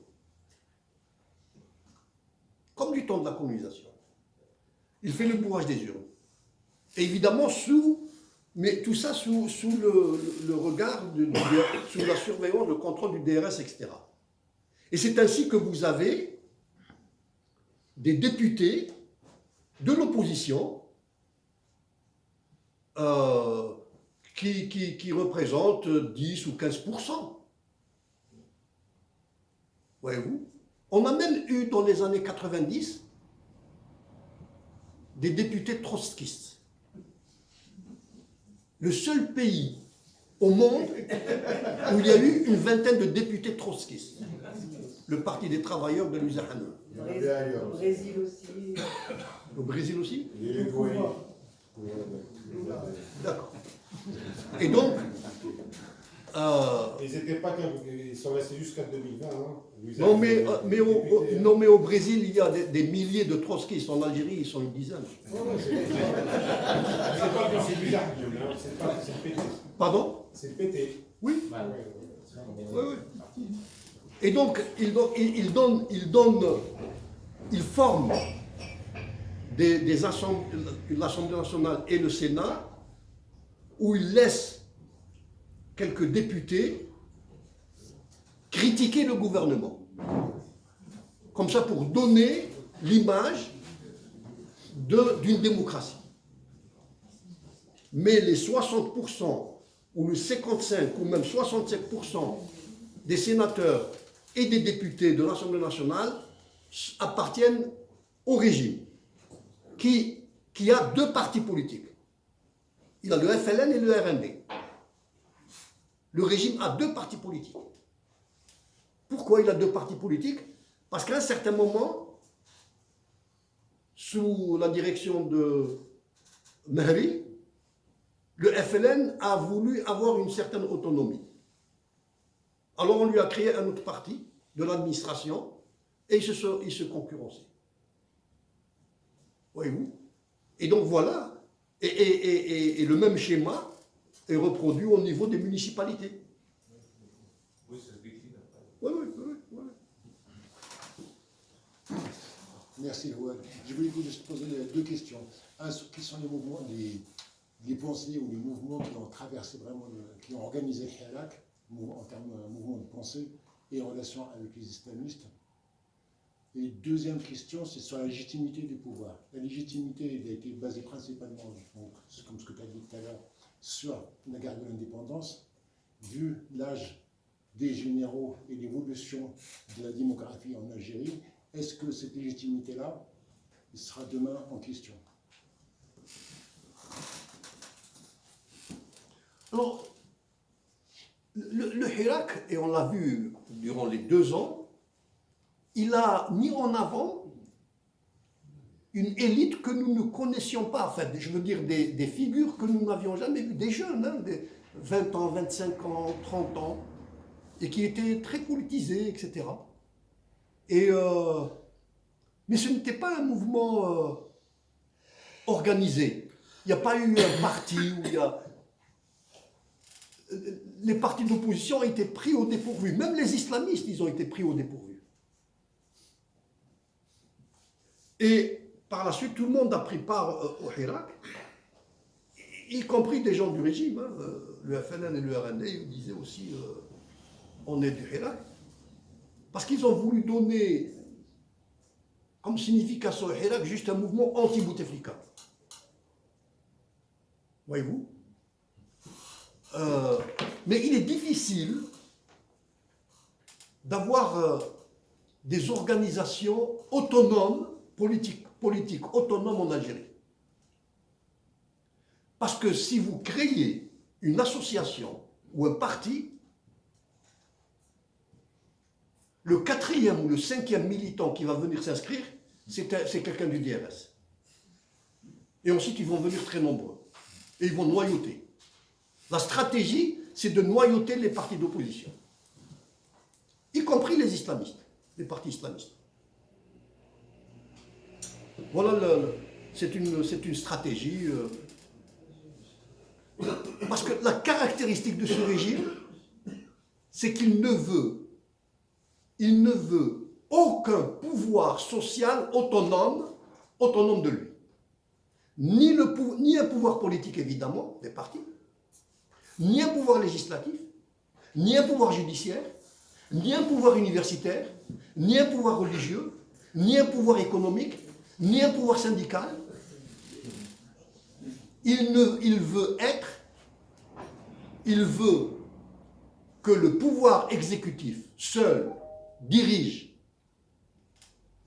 Comme du temps de la colonisation. Il fait le bourrage des urnes. Et évidemment, mais tout ça sous le regard, sous la surveillance, le contrôle du DRS, etc. Et c'est ainsi que vous avez des députés de l'opposition qui représentent 10 ou 15%. Voyez-vous? On a même eu dans les années 90 des députés trotskistes. Le seul pays au monde où il y a eu une vingtaine de députés trotskistes. Le Parti des travailleurs de Lusahana. Au Brésil aussi. Au Brésil aussi? D'accord. Et donc... Ils n'étaient pas ils sont restés jusqu'à 2020. Hein. Non, mais au Brésil, il y a des milliers de trotskistes. En Algérie, ils sont une dizaine. C'est pas que c'est bizarre, c'est le PT. Pardon? C'est le PT. Oui. Oui. Et donc, ils forment l'Assemblée nationale et le Sénat, où ils laissent quelques députés critiquer le gouvernement. Comme ça, pour donner l'image d'une démocratie. Mais les 60% ou le 55% ou même 67% des sénateurs et des députés de l'Assemblée nationale appartiennent au régime, qui a deux partis politiques. Il a le FLN et le RND. Le régime a deux partis politiques. Pourquoi il a deux partis politiques? Parce qu'à un certain moment, sous la direction de Mahri, le FLN a voulu avoir une certaine autonomie. Alors on lui a créé un autre parti de l'administration et ils se concurrençaient. Voyez-vous? Et donc voilà, et le même schéma est reproduit au niveau des municipalités. Oui, ça se décline après. Oui, oui, oui. Merci, Louane. Je voulais vous poser deux questions. Un, quels sont les mouvements, les pensées ou les mouvements qui ont traversé vraiment, qui ont organisé le Hirak, en termes de mouvement de pensée et en relation avec les islamistes. Et deuxième question, c'est sur la légitimité du pouvoir. La légitimité elle a été basée principalement, donc, comme ce que tu as dit tout à l'heure, sur la guerre de l'indépendance, vu l'âge des généraux et l'évolution de la démographie en Algérie. Est-ce que cette légitimité-là sera demain en question? Alors, le Hirak, et on l'a vu durant les 2 ans, il a mis en avant une élite que nous ne connaissions pas, en fait, je veux dire des figures que nous n'avions jamais vues, des jeunes, hein, des 20 ans, 25 ans, 30 ans, et qui étaient très politisés, etc. Mais ce n'était pas un mouvement organisé. Il n'y a pas eu un parti où il y a... Les partis d'opposition ont été pris au dépourvu. Même les islamistes, ils ont été pris au dépourvu. Et par la suite, tout le monde a pris part au Hirak, y compris des gens du régime. Hein. Le FLN et le RND, ils disaient aussi on est du Hirak. Parce qu'ils ont voulu donner comme signification au Hirak juste un mouvement anti-Bouteflika. Voyez-vous? Mais il est difficile d'avoir des organisations autonomes, politiques autonomes en Algérie. Parce que si vous créez une association ou un parti, le 4e ou le 5e militant qui va venir s'inscrire, c'est quelqu'un du DRS. Et ensuite, ils vont venir très nombreux. Et ils vont noyauter. La stratégie, c'est de noyauter les partis d'opposition, y compris les islamistes, les partis islamistes. Voilà, c'est une stratégie. Parce que la caractéristique de ce régime, c'est qu'il ne veut aucun pouvoir social autonome de lui. Ni un pouvoir politique, évidemment, des partis, ni un pouvoir législatif, ni un pouvoir judiciaire, ni un pouvoir universitaire, ni un pouvoir religieux, ni un pouvoir économique, ni un pouvoir syndical. Il veut que le pouvoir exécutif seul dirige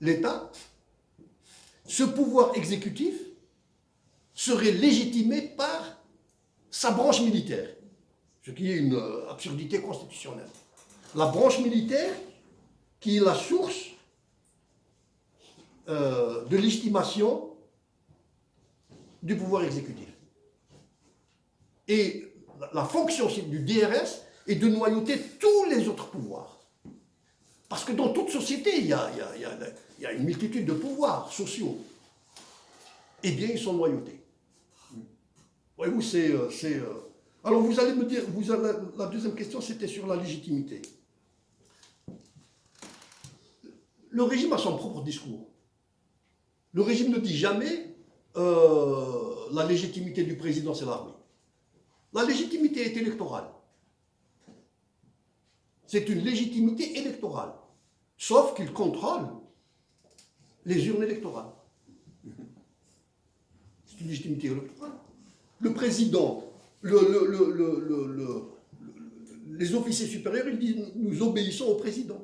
l'État. Ce pouvoir exécutif serait légitimé par sa branche militaire, ce qui est une absurdité constitutionnelle. La branche militaire qui est la source de légitimation du pouvoir exécutif. Et la fonction du DRS est de noyauter tous les autres pouvoirs. Parce que dans toute société, il y a une multitude de pouvoirs sociaux. Eh bien, ils sont noyautés. Voyez-vous, Alors, vous allez me dire, la deuxième question, c'était sur la légitimité. Le régime a son propre discours. Le régime ne dit jamais la légitimité du président, c'est l'armée. La légitimité est électorale. C'est une légitimité électorale. Sauf qu'il contrôle les urnes électorales. C'est une légitimité électorale. Le président, les officiers supérieurs, ils disent nous obéissons au président.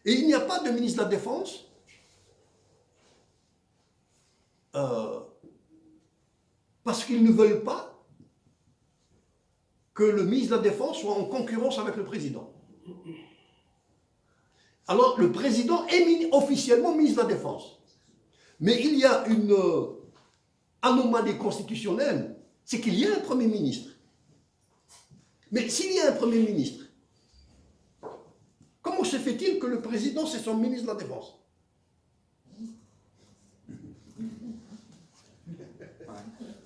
Et il n'y a pas de ministre de la Défense parce qu'ils ne veulent pas que le ministre de la Défense soit en concurrence avec le président. Alors, le président est officiellement ministre de la Défense. Mais il y a une anomalie constitutionnelle, c'est qu'il y a un Premier ministre. Mais s'il y a un Premier ministre, comment se fait-il que le président, c'est son ministre de la Défense?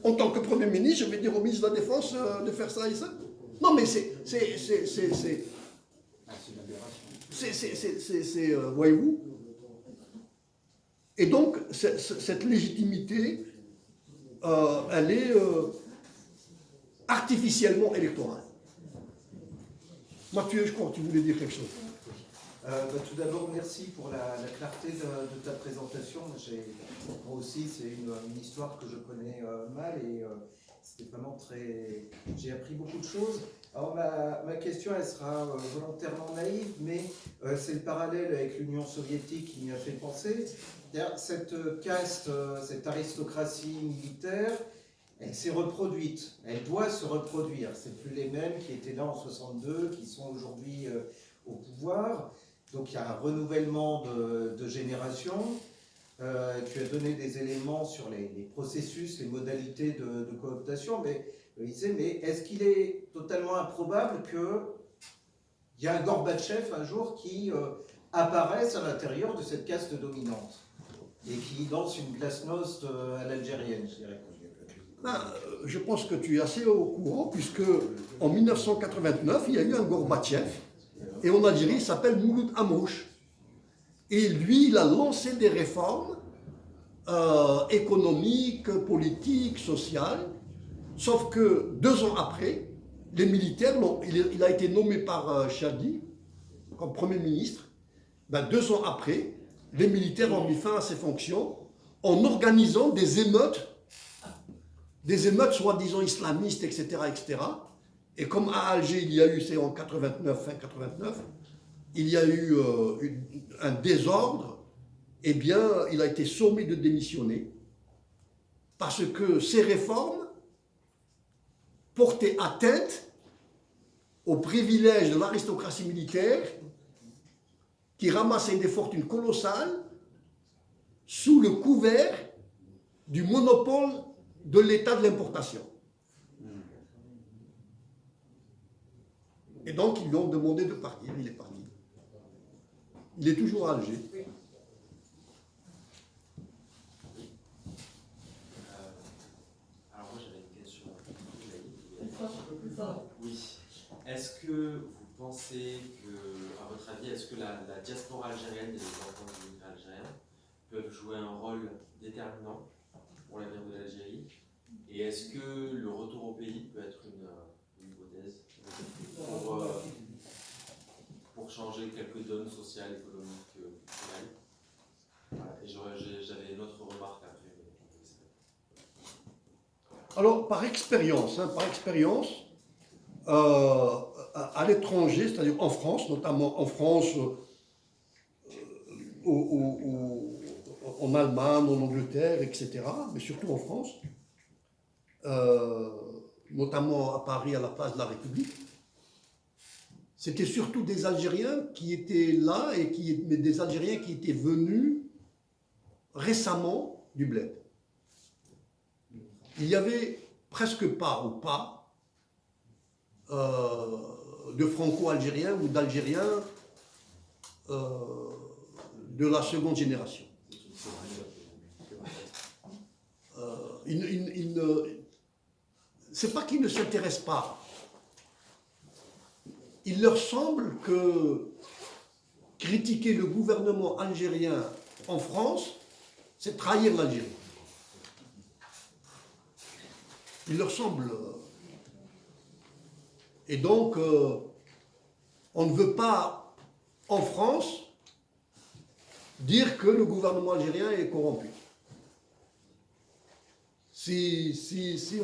En tant que Premier ministre, je vais dire au ministre de la Défense de faire ça et ça. Non, mais c'est voyez-vous. Et donc, cette légitimité, elle est artificiellement électorale. Mathieu, je crois que tu voulais dire quelque chose. Tout d'abord, merci pour la clarté de ta présentation. Moi aussi, c'est une histoire que je connais mal et c'était vraiment très... J'ai appris beaucoup de choses. Alors ma question, elle sera volontairement naïve, mais c'est le parallèle avec l'Union soviétique qui m'y a fait penser. Cette caste, cette aristocratie militaire, elle s'est reproduite. Elle doit se reproduire. C'est plus les mêmes qui étaient là en 62, qui sont aujourd'hui au pouvoir. Donc il y a un renouvellement de génération. Tu as donné des éléments sur les processus, les modalités de cooptation, mais est-ce qu'il est totalement improbable qu'il y ait un Gorbatchev un jour qui apparaisse à l'intérieur de cette caste dominante et qui danse une glasnost à l'algérienne, je dirais. Je pense que tu es assez au courant, puisque en 1989, il y a eu un Gorbatchev, et en Algérie, il s'appelle Mouloud Amrouche. Et lui, il a lancé des réformes économiques, politiques, sociales, sauf que 2 ans après, les militaires, il a été nommé par Chadi comme Premier ministre. 2 ans après, les militaires ont mis fin à ses fonctions en organisant des émeutes soi-disant islamistes, etc., etc. Et comme à Alger, il y a eu, c'est en 89, fin 89, il y a eu un désordre, eh bien, il a été sommé de démissionner parce que ces réformes portaient atteinte aux privilèges de l'aristocratie militaire qui ramassait des fortunes colossales sous le couvert du monopole de l'état de l'importation. Et donc, ils lui ont demandé de partir. Il est parti. Il est toujours à Alger. Alors moi, j'avais une question plus fort. Oui. Est-ce que vous pensez que, à votre avis, est-ce que la diaspora algérienne et les enfants d'immigrés algériens peuvent jouer un rôle déterminant pour l'avenir de l'Algérie? Et est-ce que le retour au pays peut être une hypothèse pour changer quelques donnes sociales, économiques, culturelles? Voilà. Et j'avais une autre remarque après. Alors, par expérience, à l'étranger, c'est-à-dire en France, notamment en France, en Allemagne, en Angleterre, etc., mais surtout en France, notamment à Paris, à la place de la République, c'était surtout des Algériens qui étaient là, mais des Algériens qui étaient venus récemment du bled. Il y avait presque pas de franco-algériens ou d'Algériens de la seconde génération. C'est pas qu'ils ne s'intéressent pas. Il leur semble que critiquer le gouvernement algérien en France, c'est trahir l'Algérie. Il leur semble. Et donc, on ne veut pas, en France, dire que le gouvernement algérien est corrompu. Si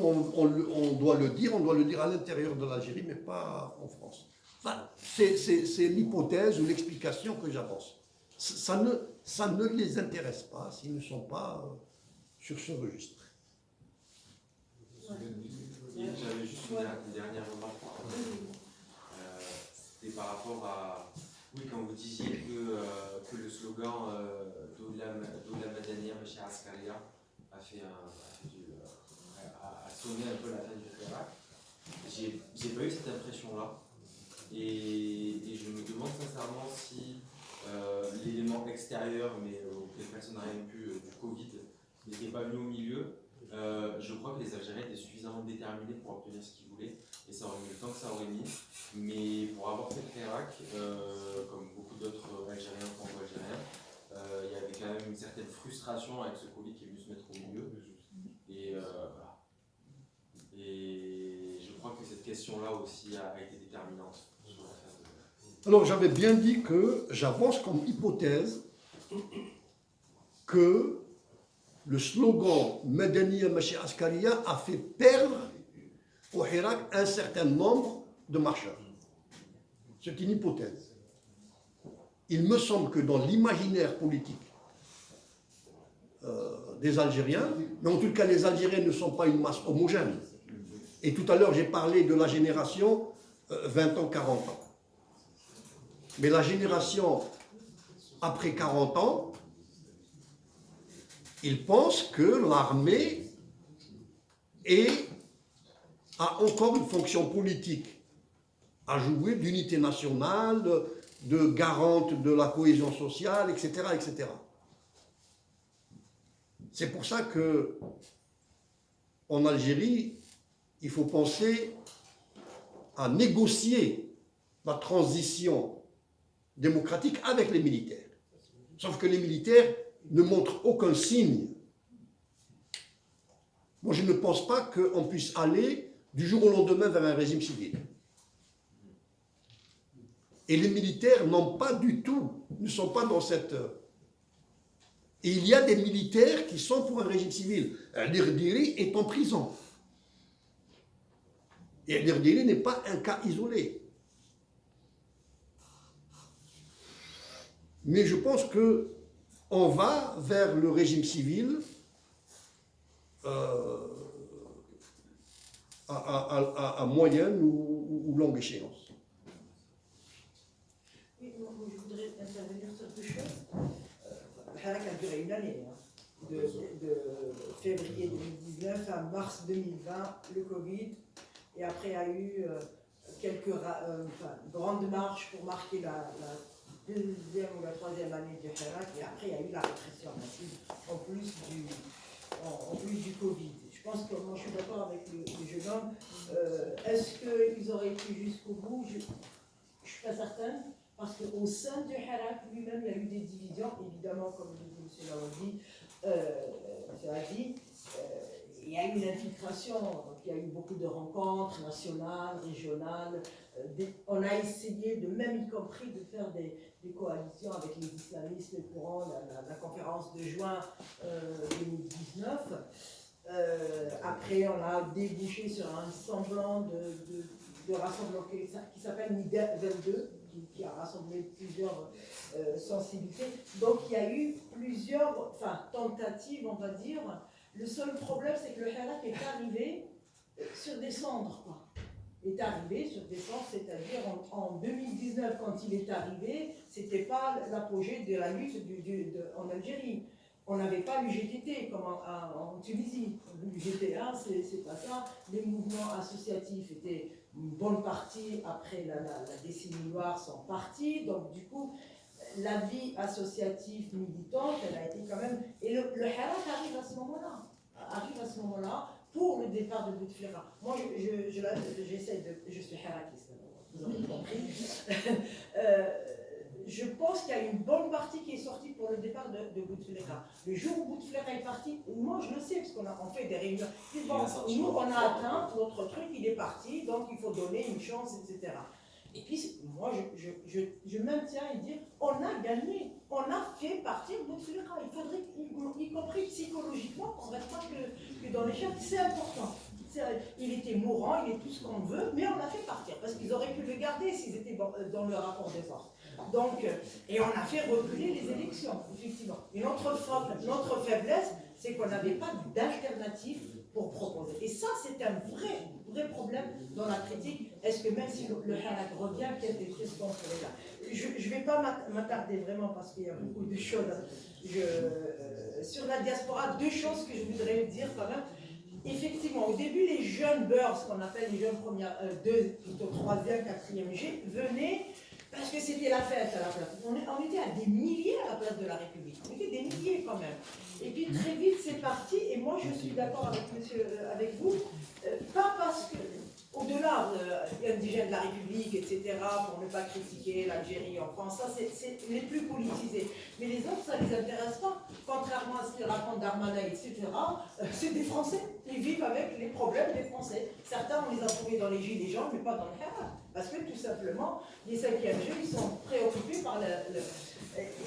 on doit le dire à l'intérieur de l'Algérie, mais pas en France. Enfin, c'est l'hypothèse ou l'explication que j'avance. ça ne les intéresse pas s'ils ne sont pas sur ce registre. J'avais juste une dernière remarque. C'était par rapport à... Oui, quand vous disiez que le slogan Doula Madaniya Mashi Askaria a sonné un peu la fin du Hirak, j'ai pas eu cette impression-là. Et je me demande sincèrement si l'élément extérieur, mais auquel personne n'a rien pu, du Covid, n'était pas venu au milieu. Je crois que les Algériens étaient suffisamment déterminés pour obtenir ce qu'ils voulaient, et ça aurait mis le temps que ça aurait mis. Mais pour avoir fait le Hirak, comme beaucoup d'autres Algériens, franco-algériens, il y avait quand même une certaine frustration avec ce Covid qui est venu se mettre au milieu. Et voilà. Et je crois que cette question-là aussi a été déterminante. Alors j'avais bien dit que j'avance comme hypothèse que le slogan Madaniya Mashi Askaria a fait perdre au Hirak un certain nombre de marcheurs. C'est une hypothèse. Il me semble que dans l'imaginaire politique des Algériens, mais en tout cas les Algériens ne sont pas une masse homogène. Et tout à l'heure j'ai parlé de la génération 20 ans, 40 ans. Mais la génération après 40 ans, ils pensent que l'armée a encore une fonction politique à jouer, d'unité nationale, de garante de la cohésion sociale, etc., etc. C'est pour ça que en Algérie, il faut penser à négocier la transition démocratique avec les militaires. Sauf que les militaires ne montrent aucun signe. Moi, je ne pense pas qu'on puisse aller du jour au lendemain vers un régime civil. Et les militaires n'ont pas du tout, ne sont pas dans cette... Et il y a des militaires qui sont pour un régime civil. L'Irdiri est en prison. Et l'Irdiri n'est pas un cas isolé. Mais je pense qu'on va vers le régime civil à moyenne ou longue échéance. Oui, moi, je voudrais intervenir sur deux choses. Le Hirak a duré une année, hein, de février 2019 à mars 2020, le Covid, et après il y a eu quelques grandes marches pour marquer la deuxième ou la troisième année du Hirak, et après il y a eu la répression massive en plus du Covid. Je pense que moi je suis d'accord avec le jeune homme. Est-ce qu'ils auraient été jusqu'au bout? Je ne suis pas certaine, parce qu'au sein du Hirak lui-même il y a eu des divisions, évidemment, comme le dit M. Lawadi, il y a eu une infiltration, donc il y a eu beaucoup de rencontres nationales, régionales. On a essayé, même y compris, de faire des coalitions avec les islamistes courant la conférence de juin 2019. Après, on a débouché sur un semblant de rassemblement qui s'appelle Nida 22, qui a rassemblé plusieurs sensibilités. Donc il y a eu plusieurs tentatives, on va dire. Le seul problème, c'est que le Hirak est arrivé sur des cendres, quoi. Est arrivé sur des cendres, c'est-à-dire en 2019, quand il est arrivé, c'était pas l'apogée de la lutte en Algérie. On n'avait pas l'UGTT comme en Tunisie. L'UGT1, c'est pas ça. Les mouvements associatifs étaient une bonne partie, après la décennie noire, sont partis. Donc du coup, la vie associative militante, elle a été quand même... Et le Hirak arrive à ce moment-là, pour le départ de Bouteflika. Moi, j'essaie de... Je suis hirakiste, vous aurez compris. Je pense qu'il y a une bonne partie qui est sortie pour le départ de Bouteflika. Le jour où Bouteflika est parti, moi je le sais, parce qu'on fait des réunions. Bon, nous, on a atteint notre truc, il est parti, donc il faut donner une chance, etc. Et puis, moi, je maintiens et dire, on a gagné, on a fait partir Bouteflika. Il faudrait, y compris psychologiquement, qu'on ne reste pas que dans les chefs, c'est important. Il était mourant, il est tout ce qu'on veut, mais on l'a fait partir, parce qu'ils auraient pu le garder s'ils étaient dans le rapport des forces. Donc, et on a fait reculer les élections, effectivement. Et notre faiblesse, c'est qu'on n'avait pas d'alternative pour proposer. Et ça, c'est un vrai problème dans la critique. Est-ce que même si le Hirak revient, quel des présidents pourrait là? Je ne vais pas m'attarder vraiment parce qu'il y a beaucoup de choses. Sur la diaspora, deux choses que je voudrais dire quand même. Effectivement, au début, les jeunes beurs, ce qu'on appelle les jeunes première, plutôt 3e, 4e G, venaient parce que c'était la fête à la place. On était à des milliers à la place de la République. On était des milliers quand même. Et puis très vite, c'est parti. Et moi, je suis d'accord avec vous. Pas parce que, au-delà indigènes de la République, etc., pour ne pas critiquer l'Algérie en France, ça, c'est les plus politisés. Mais les autres, ça ne les intéresse pas. Contrairement à ce qu'ils racontent Darmanin, etc., c'est des Français. Ils vivent avec les problèmes des Français. Certains, on les a trouvés dans les gilets jaunes, mais pas dans le Hirak. Parce que tout simplement, les 5e jeux, ils sont préoccupés par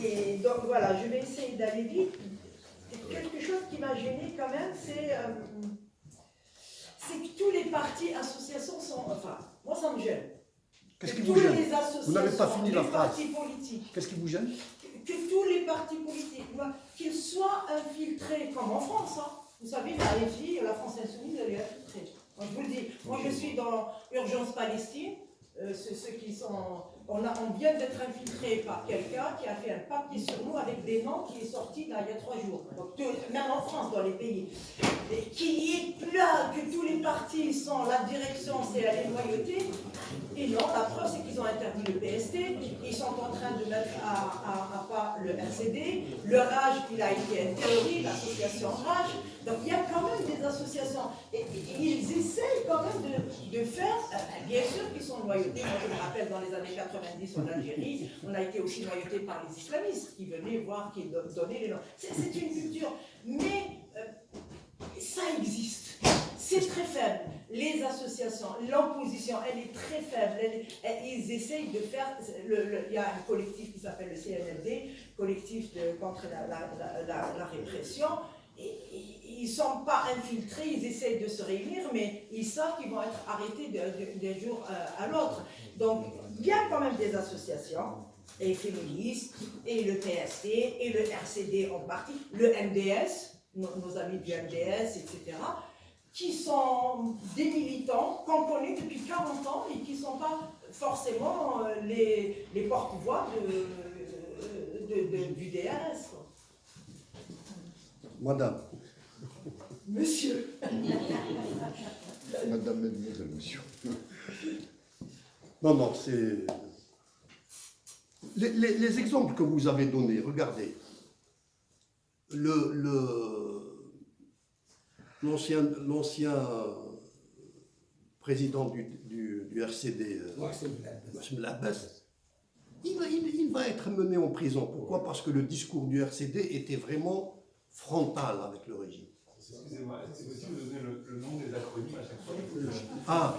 Et donc voilà, je vais essayer d'aller vite. Quelque chose qui m'a gêné quand même, c'est que tous les partis, associations sont... Enfin, moi ça me gêne. Qu'est-ce qui vous gêne? Vous n'avez pas fini la phrase. Partis politiques. Qu'est-ce qui vous gêne? Que tous les partis politiques, qu'ils soient infiltrés, comme en France. Hein. Vous savez, la FI, la France Insoumise, elle est infiltrée. Moi, je vous le dis, moi je suis dans Urgence Palestine. Ceux qui sont... On vient d'être infiltré par quelqu'un qui a fait un papier sur nous avec des noms qui est sorti là, il y a 3 jours. Donc, même en France, dans les pays. Qu'il y ait plein, que tous les partis sont, la direction, c'est la loyauté. Et non, la preuve, c'est qu'ils ont interdit le PST. Ils sont en train de mettre à pas le RCD. Le RAJ, il a été interdit, l'association RAJ. Donc il y a quand même des associations. Et ils essayent quand même de faire, bien sûr qu'ils sont loyautés. Moi je me rappelle dans les années 90 en Algérie, on a été aussi loyautés par les islamistes qui venaient voir, qui donnaient les noms. C'est une culture. Mais ça existe. C'est très faible. Les associations, l'opposition, elle est très faible. Ils essayent de faire... Il y a un collectif qui s'appelle le CNLD, collectif contre la répression. Ils ne sont pas infiltrés, ils essayent de se réunir, mais ils savent qu'ils vont être arrêtés d'un jour à l'autre. Donc, il y a quand même des associations, et féministes, et le PST, et le RCD en partie, le MDS, nos amis du MDS, etc., qui sont des militants qu'on connaît depuis 40 ans et qui ne sont pas forcément les porte-voix du DRS. Madame. Monsieur. Madame, mademoiselle, monsieur. Non, c'est... Les exemples que vous avez donnés, regardez. L'ancien président du RCD, Mohamed Abbas, il va être mené en prison. Pourquoi? Parce que le discours du RCD était vraiment frontal avec le régime. Excusez-moi, est-ce que c'est possible de donner le nom des acronymes à chaque fois? Ah,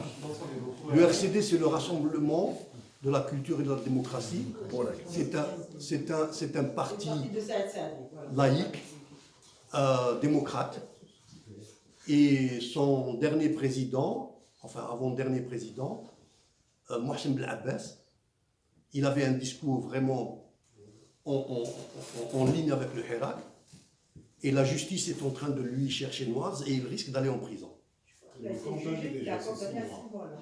le RCD, c'est le Rassemblement de la culture et de la démocratie. C'est un parti laïque, démocrate. Et son dernier président, enfin avant-dernier président, Mohamed Abbas, il avait un discours vraiment en ligne avec le Hirak. Et la justice est en train de lui chercher noise et il risque d'aller en prison. Il a été jugé, il a condamné à 6 mois, là.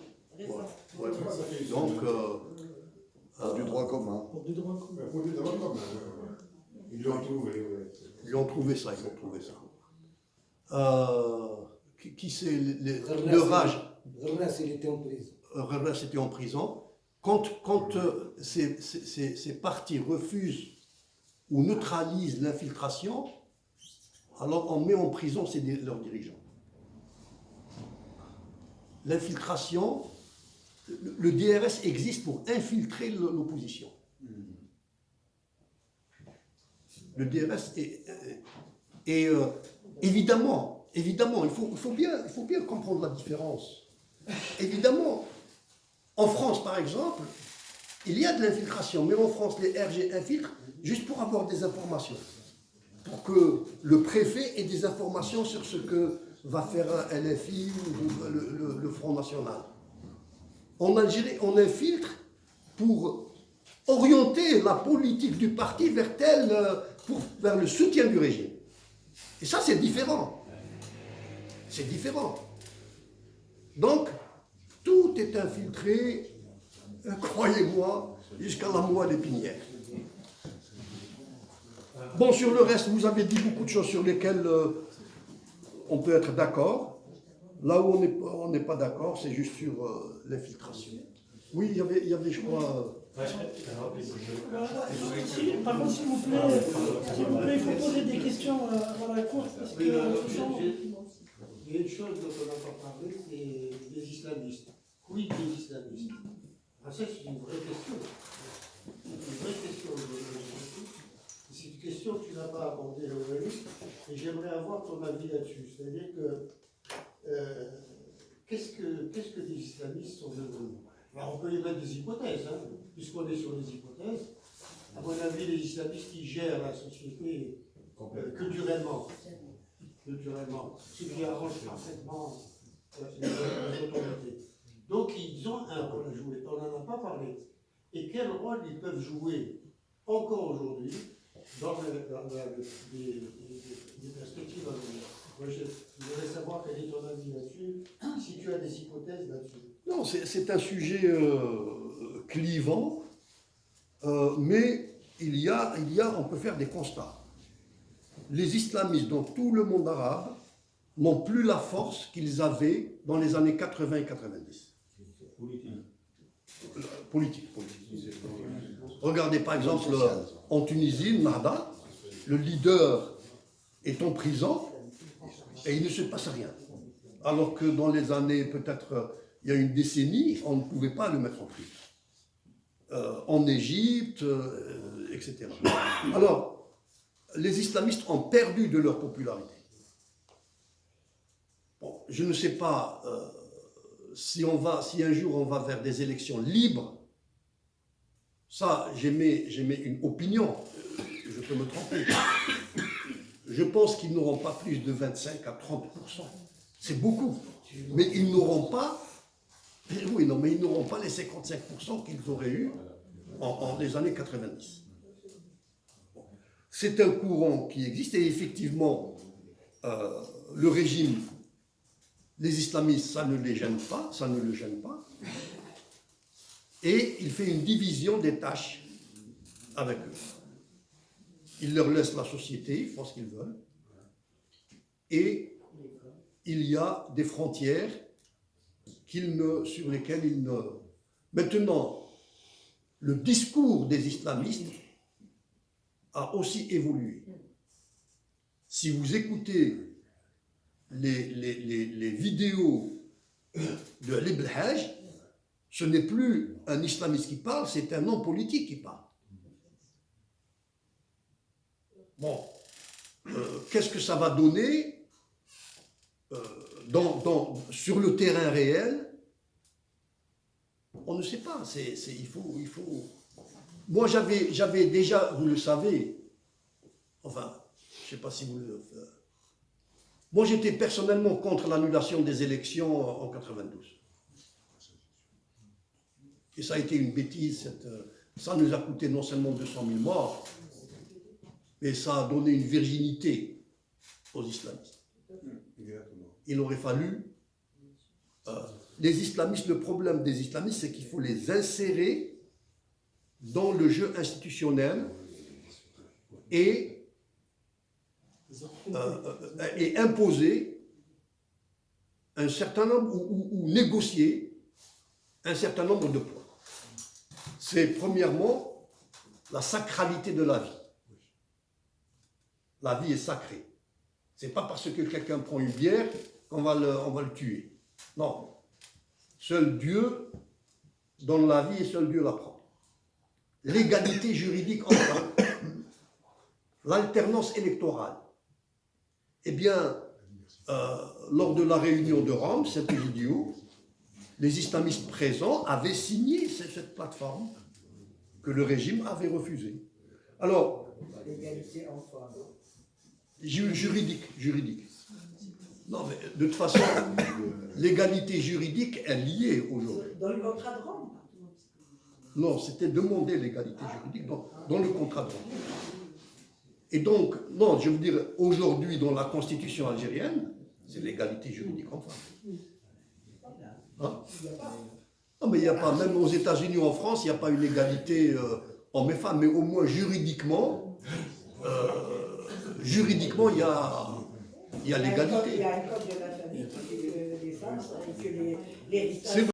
Donc, pour du droit commun. Pour du droit commun. Pour du droit commun. Ils l'ont trouvé, oui. Ils ont trouvé ça. Qui c'est le Raj? Rras, il était en prison. Rras était en prison. Quand ces partis refusent ou neutralisent l'infiltration, alors on met en prison leurs dirigeants. L'infiltration, le DRS existe pour infiltrer l'opposition. Le DRS est évidemment, il faut bien comprendre la différence. Évidemment, en France par exemple, il y a de l'infiltration, mais en France les RG infiltrent juste pour avoir des informations. Pour que le préfet ait des informations sur ce que va faire un LFI ou le Front National. En Algérie, on infiltre pour orienter la politique du parti vers vers le soutien du régime. Et ça, c'est différent. C'est différent. Donc, tout est infiltré, croyez-moi, jusqu'à la moelle épinière. Bon, sur le reste, vous avez dit beaucoup de choses sur lesquelles on peut être d'accord. Là où on n'est pas d'accord, c'est juste sur l'infiltration. Oui, il y avait, je crois... Par contre, s'il vous plaît, il faut poser des questions à la course. Parce que, il y a une chose dont on n'a pas parlé, c'est les islamistes. Quid des islamistes? Ah, ça, c'est une vraie question. C'est une vraie question. C'est une question que tu n'as pas abordée, Loïc, et j'aimerais avoir ton avis là-dessus. C'est-à-dire que qu'est-ce que des islamistes sont devenus? Alors, on peut y mettre des hypothèses, hein, puisqu'on est sur les hypothèses. À mon avis, les islamistes qui gèrent la société culturellement, ce qui arrange parfaitement les autorités. Donc, ils ont un rôle à jouer. On n'en a pas parlé. Et quel rôle ils peuvent jouer encore aujourd'hui dans les perspectives à venir? Moi, je voudrais savoir quel est ton avis là-dessus, si tu as des hypothèses là-dessus. Non, c'est un sujet clivant, mais on peut faire des constats. Les islamistes dans tout le monde arabe n'ont plus la force qu'ils avaient dans les années 80 et 90. Politique. Regardez par exemple en Tunisie, Nahda, le leader est en prison et il ne se passe rien. Alors que dans les années, peut-être il y a une décennie, on ne pouvait pas le mettre en prison. En Égypte, etc. Alors, les islamistes ont perdu de leur popularité. Bon, je ne sais pas si un jour on va vers des élections libres. Ça, j'émets une opinion. Je peux me tromper. Je pense qu'ils n'auront pas plus de 25 à 30%. C'est beaucoup. Mais ils n'auront pas. Oui, non, mais ils n'auront pas les 55% qu'ils auraient eu en les années 90. C'est un courant qui existe et effectivement, le régime, les islamistes, ça ne les gêne pas, ça ne le gêne pas. Et il fait une division des tâches avec eux. Il leur laisse la société, ils font ce qu'ils veulent. Et il y a des frontières sur lesquelles ils ne... Maintenant, le discours des islamistes a aussi évolué. Si vous écoutez les vidéos de Ibn Hajj, ce n'est plus un islamiste qui parle, c'est un homme politique qui parle. Bon, qu'est-ce que ça va donner sur le terrain réel? On ne sait pas. Il faut. Moi, j'avais déjà, vous le savez, enfin, je ne sais pas si vous le... Moi, j'étais personnellement contre l'annulation des élections en 92. Et ça a été une bêtise. Ça nous a coûté non seulement 200 000 morts, mais ça a donné une virginité aux islamistes. Il aurait fallu... les islamistes, le problème des islamistes, c'est qu'il faut les insérer dans le jeu institutionnel et imposer un certain nombre, ou négocier un certain nombre de points. C'est premièrement la sacralité de la vie. La vie est sacrée. C'est pas parce que quelqu'un prend une bière qu'on va le tuer. Non. Seul Dieu donne la vie et seul Dieu la prend. L'égalité juridique enfin. L'alternance électorale. Eh bien, lors de la réunion de Rome, cet idiot, les islamistes présents avaient signé cette plateforme que le régime avait refusée. Alors, l'égalité enfin. Juridique. Non, mais de toute façon, l'égalité juridique est liée aujourd'hui. Dans le contrat de Rome. Non, c'était demander l'égalité juridique dans le contrat de vente. Et donc, non, je veux dire, aujourd'hui, dans la constitution algérienne, c'est l'égalité juridique en femme. Hein? Non, mais il n'y a pas, même aux États-Unis ou en France, il n'y a pas une égalité hommes et femmes, mais au moins juridiquement, il y a l'égalité. Il y a un code de la famille qui dit que les femmes, que l'héritage.